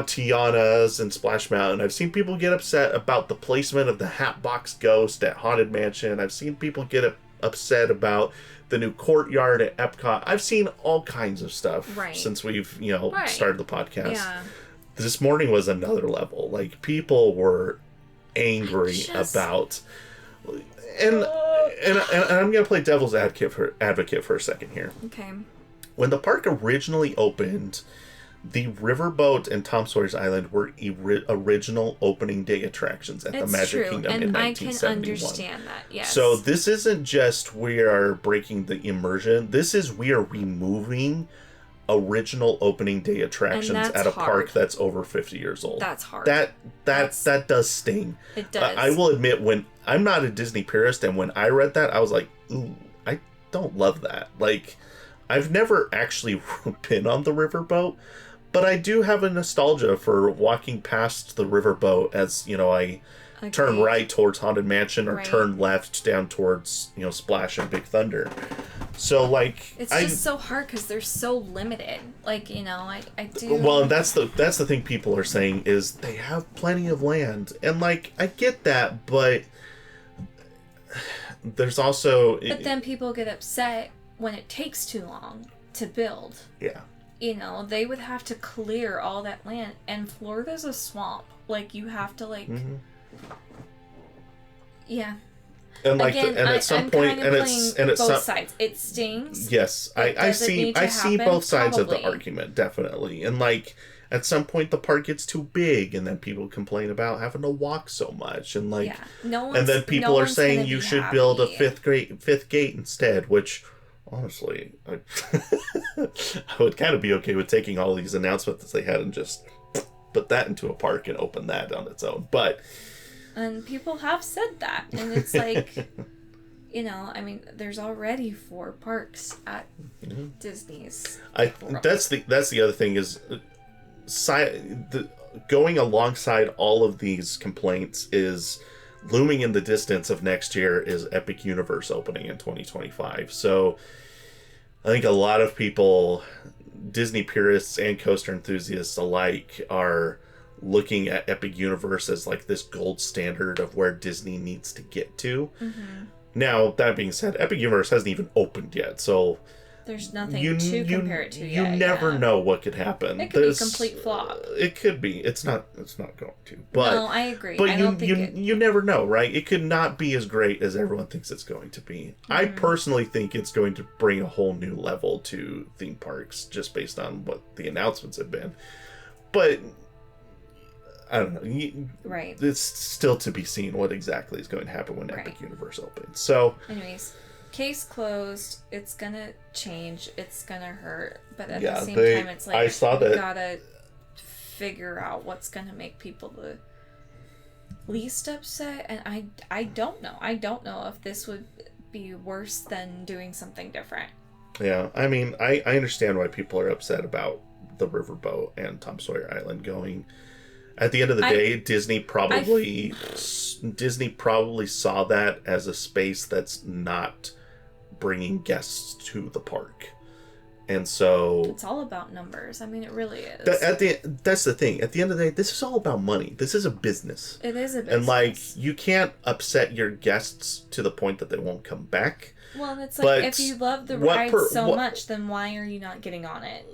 Tiana's and Splash Mountain. I've seen people get upset about the placement of the Hatbox Ghost at Haunted Mansion. I've seen people get upset about the new courtyard at Epcot. I've seen all kinds of stuff since we've, started the podcast.
Yeah.
This morning was another level. Like, people were angry about... And I'm going to play devil's advocate for a second here.
Okay.
When the park originally opened... The Riverboat and Tom Sawyer's Island were original opening day attractions at the Magic Kingdom in 1971.
And I can understand that, yes.
So this isn't just we are breaking the immersion. This is we are removing original opening day attractions at a park that's over 50 years old.
That's hard.
That does sting.
It does.
I will admit, when I'm not a Disney purist, and when I read that, I was like, ooh, I don't love that. Like, I've never actually been on the Riverboat. But I do have a nostalgia for walking past the Riverboat as, I turn right towards Haunted Mansion or turn left down towards, Splash and Big Thunder. So, like...
It's just so hard because they're so limited. Like, I do...
Well, and that's the thing people are saying is they have plenty of land. And, like, I get that, but there's also...
But then people get upset when it takes too long to build.
Yeah.
They would have to clear all that land, and Florida's a swamp. Like, you have to, like... Mm-hmm. Yeah.
And, like,
again,
at some point... And it's
both sides. It stings.
Yes. I see both sides of the argument, definitely. And, like, at some point the park gets too big, and then people complain about having to walk so much. And, like... Yeah. And then people are saying you should build a fifth gate instead, which... Honestly, I would kind of be okay with taking all these announcements that they had and just put that into a park and open that on its own.
And people have said that, and it's like, there's already 4 parks at Disney's.
That's the other thing is, going alongside all of these complaints is. Looming in the distance of next year is Epic Universe opening in 2025. So I think a lot of people, Disney purists and coaster enthusiasts alike, are looking at Epic Universe as like this gold standard of where Disney needs to get to. Mm-hmm. Now, that being said, Epic Universe hasn't even opened yet, so...
There's nothing to compare it to yet.
You never know what could happen.
It could be a complete flop.
It could be. It's not going to. But,
no, I agree.
But
I don't think
you never know, right? It could not be as great as everyone thinks it's going to be. Mm-hmm. I personally think it's going to bring a whole new level to theme parks, just based on what the announcements have been. But I don't know.
Right.
It's still to be seen what exactly is going to happen when Epic Universe opens. So,
anyways. Case closed. It's gonna change. It's gonna hurt. But at the same time, it's like we gotta figure out what's gonna make people the least upset. And I don't know. I don't know if this would be worse than doing something different.
Yeah, I mean, I understand why people are upset about the Riverboat and Tom Sawyer Island going. At the end of the day, Disney probably saw that as a space that's not bringing guests to the park, and so
it's all about numbers. I mean, it really is.
That's the thing. At the end of the day, this is all about money. This is a business.
It is a business, and
like you can't upset your guests to the point that they won't come back.
Well, it's like if you love the ride so much, then why are you not getting on it?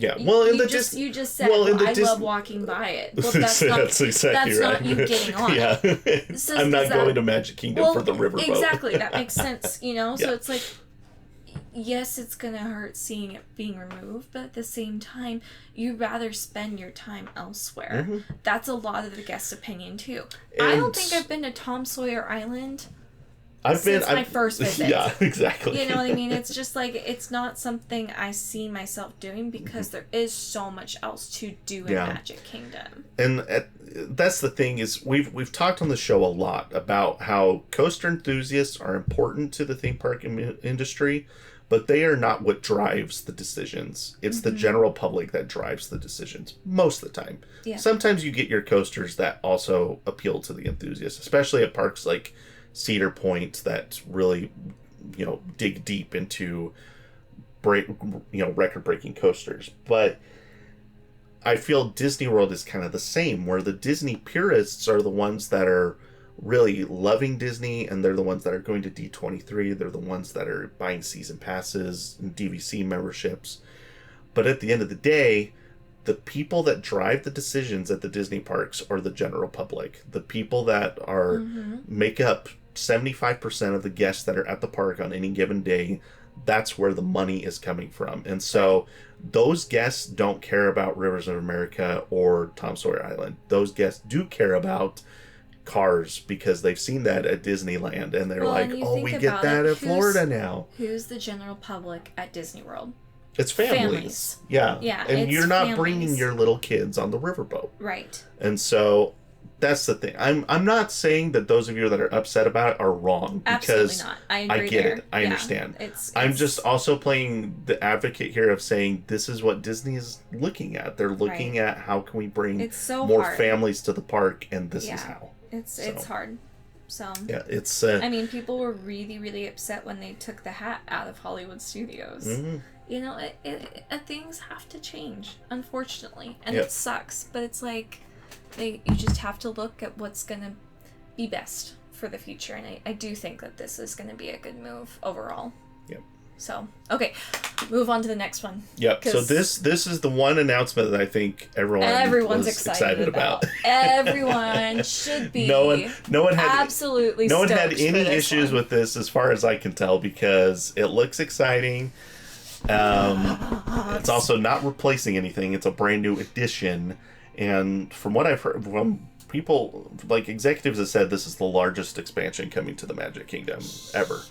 Yeah, well, in
you just said, I love walking by it. Well, that's
exactly
not you getting on
yeah.
it. So
I'm not going to Magic Kingdom for the riverboat.
Exactly, that makes sense,
Yeah.
So it's like, yes, it's going to hurt seeing it being removed, but at the same time, you'd rather spend your time elsewhere.
Mm-hmm.
That's a lot of the guest opinion, too.
And
I don't think I've been to Tom Sawyer Island since my first visit.
Yeah, exactly.
You know what I mean? It's just like, it's not something I see myself doing because there is so much else to do in Magic Kingdom.
And that's the thing is we've talked on the show a lot about how coaster enthusiasts are important to the theme park industry, but they are not what drives the decisions. It's the general public that drives the decisions most of the time.
Yeah.
Sometimes you get your coasters that also appeal to the enthusiasts, especially at parks like Cedar Point that really, dig deep into record-breaking coasters. But I feel Disney World is kind of the same, where the Disney purists are the ones that are really loving Disney, and they're the ones that are going to D23. They're the ones that are buying season passes and DVC memberships. But at the end of the day, the people that drive the decisions at the Disney parks are the general public. The people that are make up 75% of the guests that are at the park on any given day. That's where the money is coming from. And so those guests don't care about Rivers of America or Tom Sawyer Island. Those guests do care about Cars because they've seen that at Disneyland and they're like, oh, we get that at Florida now.
Who's the general public at Disney World?
It's families. Yeah. And you're not bringing your little kids on the riverboat.
Right.
And so that's the thing. I'm not saying that those of you that are upset about it are wrong, because
absolutely not. I
get it. I understand. I'm just also playing the advocate here of saying this is what Disney is looking at. They're looking at how can we bring more families to the park, and this is how.
It's hard. So
yeah, it's.
I mean, people were really, really upset when they took the hat out of Hollywood Studios. Things have to change, unfortunately, and it sucks. But it's like you just have to look at what's gonna be best for the future, and I do think that this is gonna be a good move overall.
Yep.
So okay, move on to the next one.
Yep. So this is the one announcement that I think everyone's excited about.
Everyone should be.
No one had
absolutely.
No one had any issues with this, as far as I can tell, because it looks exciting. It's also not replacing anything. It's a brand new addition, and from what I've heard from people, like executives, have said this is the largest expansion coming to the Magic Kingdom ever.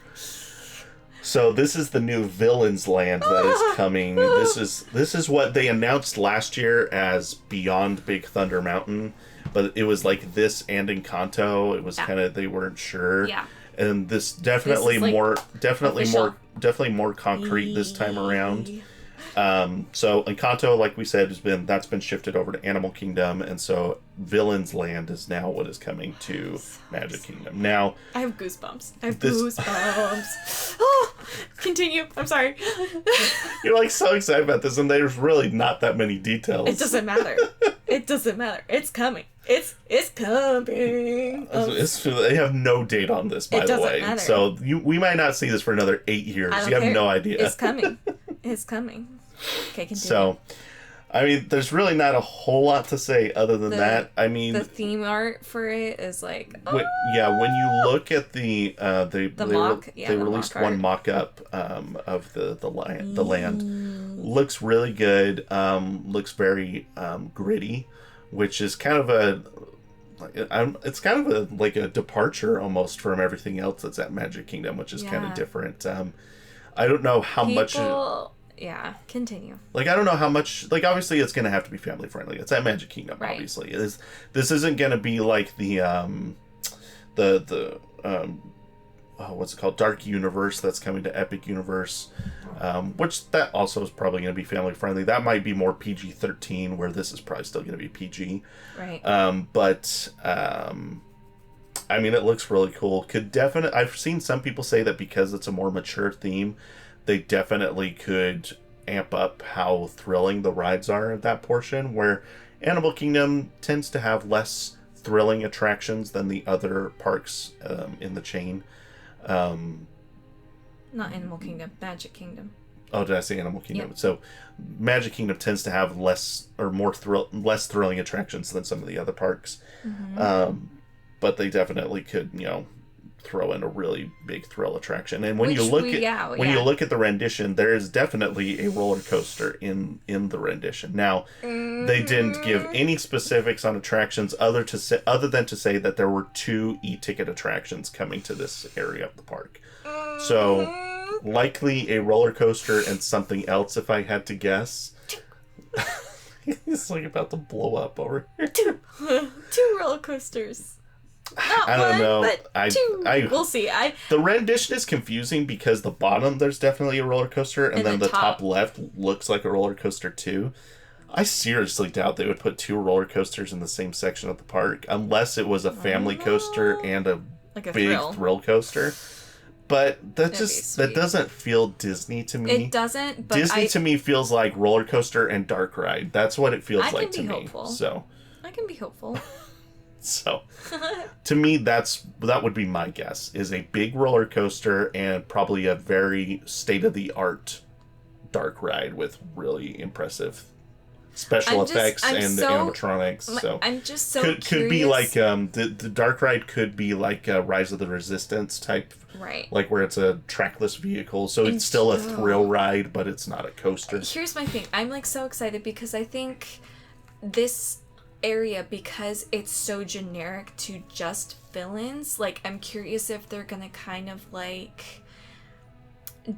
So this is the new Villains Land that is coming. This is what they announced last year as Beyond Big Thunder Mountain, but it was like this and Encanto. It was kind of, they weren't sure. Yeah. And this definitely more concrete this time around. So Encanto, like we said, that's been shifted over to Animal Kingdom, and so Villains Land is now what is coming to Magic Kingdom. Now
I have goosebumps. Goosebumps. Oh, continue. I'm sorry.
You're like so excited about this, and there's really not that many details.
It doesn't matter. It's coming. It's coming.
They have no date on this, by the way. Matter. So we might not see this for another 8 years. You have no idea.
It's coming. It's coming. Okay, continue.
So, I mean, there's really not a whole lot to say other than that. I mean,
the theme art for it is like,
when you look at they released one mock-up of the land. Looks really good. Looks very gritty, which is kind of it's kind of like a departure almost from everything else that's at Magic Kingdom, which is kind of different. I don't know how much.
Yeah, continue.
Like, I don't know how much. Like, obviously, it's going to have to be family friendly. It's at Magic Kingdom, obviously. This isn't going to be like the what's it called? Dark Universe that's coming to Epic Universe, which that also is probably going to be family friendly. That might be more PG-13, where this is probably still going to be PG.
Right.
I mean, it looks really cool. I've seen some people say that because it's a more mature theme, they definitely could amp up how thrilling the rides are at that portion, where Animal Kingdom tends to have less thrilling attractions than the other parks in the chain.
Not Animal Kingdom, Magic Kingdom.
Oh, did I say Animal Kingdom?
Yep.
So, Magic Kingdom tends to have less thrilling attractions than some of the other parks. But they definitely could, throw in a really big thrill attraction. And when you look at the rendition, there is definitely a roller coaster in the rendition. Now, they didn't give any specifics on attractions other than to say that there were 2 e-ticket attractions coming to this area of the park. So, likely a roller coaster and something else, if I had to guess. He's like about to blow up over here.
2 roller coasters. Not
I don't know.
But 2. We'll see.
The rendition is confusing because the bottom there's definitely a roller coaster, and then the top left looks like a roller coaster too. I seriously doubt they would put 2 roller coasters in the same section of the park unless it was a family coaster and a big thrill coaster. But that doesn't feel Disney to me.
It doesn't. But
Disney to me feels like roller coaster and dark ride. That's what it feels like to me. So
I can be hopeful.
So, to me, that would be my guess, is a big roller coaster and probably a very state-of-the-art dark ride with really impressive special effects and animatronics. So
I'm just so
curious. Could be like, the dark ride could be like a Rise of the Resistance type.
Right.
Like where it's a trackless vehicle, so it's still a thrill ride, but it's not a coaster.
Here's my thing. I'm like so excited because I think this area, because it's so generic to just villains, like I'm curious if they're gonna kind of like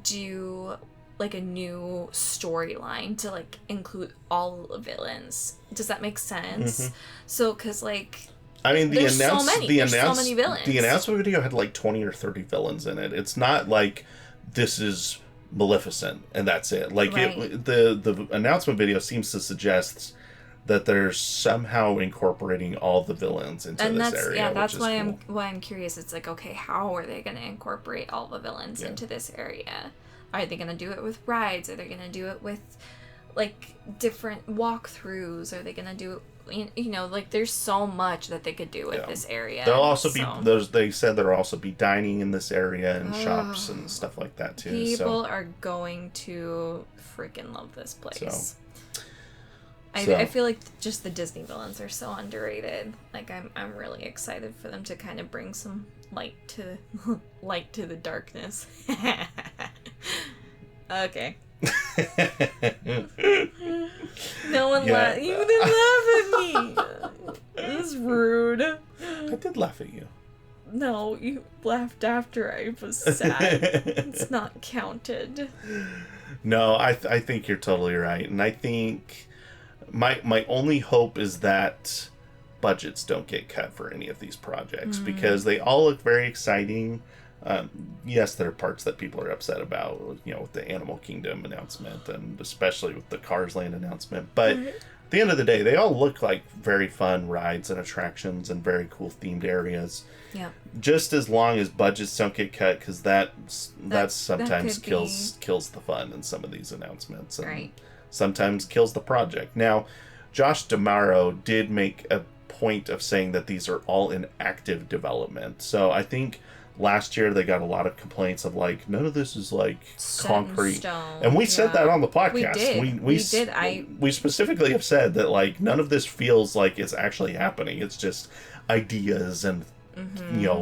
do like a new storyline to like include all the villains. Does that make sense? So because like
I mean,
there's so many villains.
The announcement video had like 20 or 30 villains in it. It's not like this is Maleficent and that's it. Like the announcement video seems to suggest that they're somehow incorporating all the villains into this area.
Yeah, that's why I'm curious. It's like, okay, how are they going to incorporate all the villains into this area? Are they going to do it with rides? Are they going to do it with like different walkthroughs? Are they going to do it, like there's so much that they could do with this area.
There'll also be they said there'll also be dining in this area and shops and stuff like that too.
People are going to freaking love this place. I feel like just the Disney villains are so underrated. Like I'm really excited for them to kind of bring some light to the darkness. Okay. No one laughed. You didn't laugh at me. It was rude.
I did laugh at you.
No, you laughed after I was sad. It's not counted.
No, I think you're totally right, and I think. My only hope is that budgets don't get cut for any of these projects because they all look very exciting. Yes, there are parts that people are upset about, with the Animal Kingdom announcement and especially with the Cars Land announcement. But at the end of the day, they all look like very fun rides and attractions and very cool themed areas. Yeah. Just as long as budgets don't get cut, because that sometimes kills the fun in some of these announcements. And sometimes kills the project. Now, Josh D'Amaro did make a point of saying that these are all in active development. So I think last year they got a lot of complaints of like, none of this is like concrete. And we said that on the podcast. We did. We specifically have said that like none of this feels like it's actually happening. It's just ideas and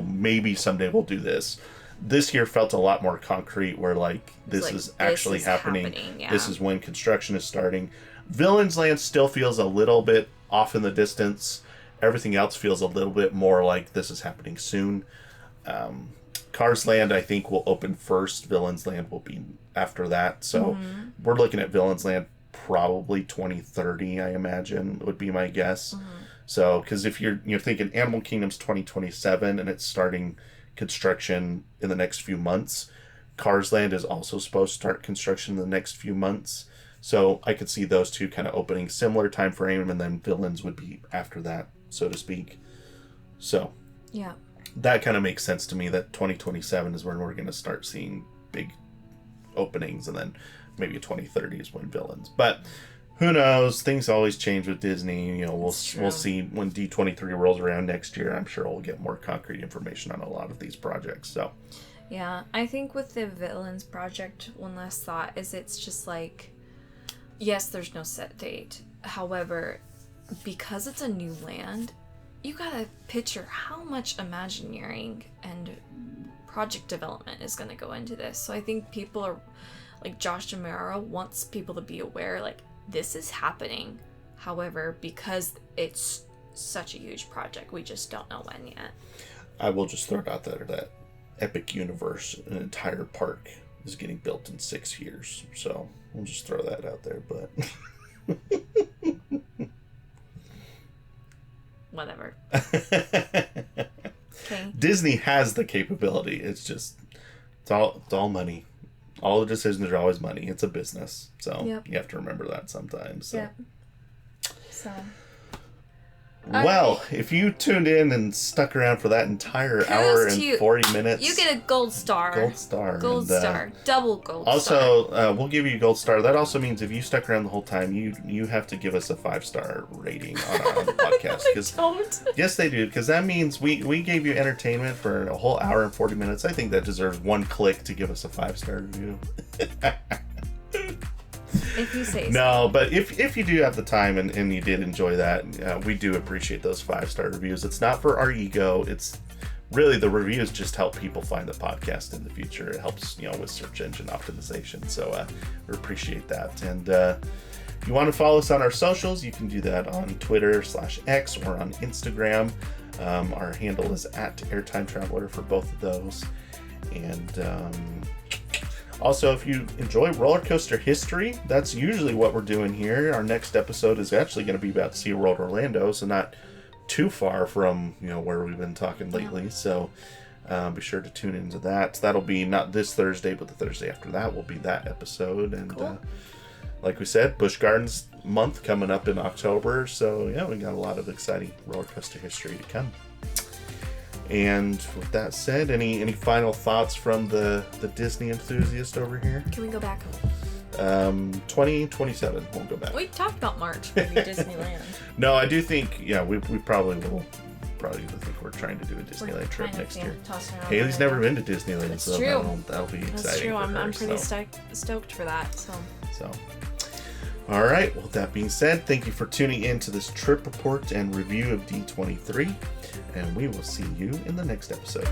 maybe someday we'll do this. This year felt a lot more concrete where like this is actually happening. This is when construction is starting. Villains Land still feels a little bit off in the distance. Everything else feels a little bit more like this is happening soon. Cars Land I think will open first. Villains Land will be after that. So we're looking at Villains Land probably 2030 I imagine would be my guess. So because if you're thinking Animal Kingdom's 2027 and it's starting construction in the next few months. Cars Land is also supposed to start construction in the next few months. So I could see those two kind of opening similar time frame, and then Villains would be after that, so to speak. So that kind of makes sense to me that 2027 is when we're going to start seeing big openings, and then maybe 2030 is when Villains. But who knows? Things always change with Disney. We'll see when D23 rolls around next year. I'm sure we'll get more concrete information on a lot of these projects. So,
Yeah, I think with the Villains project, one last thought is it's just like, yes, there's no set date. However, because it's a new land, you gotta picture how much Imagineering and project development is gonna go into this. So I think people are, like Josh D'Amaro wants people to be aware, like, this is happening. However, because it's such a huge project, we just don't know when yet.
I will just throw it out there that Epic Universe, an entire park, is getting built in 6 years. So we'll just throw that out there, but
whatever. Okay.
Disney has the capability. It's just it's all money. All the decisions are always money. It's a business. So you have to remember that sometimes. So.
Yep. So
well, if you tuned in and stuck around for that entire hour and 40 minutes,
you get a gold star.
Gold star.
Gold star. Double gold
also,
star.
Also, we'll give you a gold star. That also means if you stuck around the whole time, you have to give us a 5-star rating on the podcast.
Don't.
Yes, they do, because that means we gave you entertainment for a whole hour and 40 minutes. I think that deserves one click to give us a 5-star review.
If you say so.
No, but if you do have the time and you did enjoy that, we do appreciate those 5-star reviews. It's not for our ego. It's really, the reviews just help people find the podcast in the future. It helps, with search engine optimization. So we appreciate that. And if you want to follow us on our socials, you can do that on Twitter/X or on Instagram. Our handle is @airtimetraveler for both of those. And also, if you enjoy roller coaster history, that's usually what we're doing here. Our next episode is actually going to be about SeaWorld Orlando, so not too far from where we've been talking lately. So be sure to tune into that. That'll be not this Thursday, but the Thursday after that will be that episode. And
cool.
Like we said, Busch Gardens month coming up in October. So yeah, we got a lot of exciting roller coaster history to come. And with that said, any final thoughts from the Disney enthusiast over here?
Can we go back?
2027, we'll go back.
We talked about March maybe Disneyland.
No, I do think, we probably will. Probably think we're trying to do a Disneyland trip next year. Haley's never been to Disneyland,
That's
so
true.
That'll be exciting.
That's true.
For her,
I'm pretty stoked for that. So.
All right. Well, that being said, thank you for tuning in to this trip report and review of D23, and we will see you in the next episode.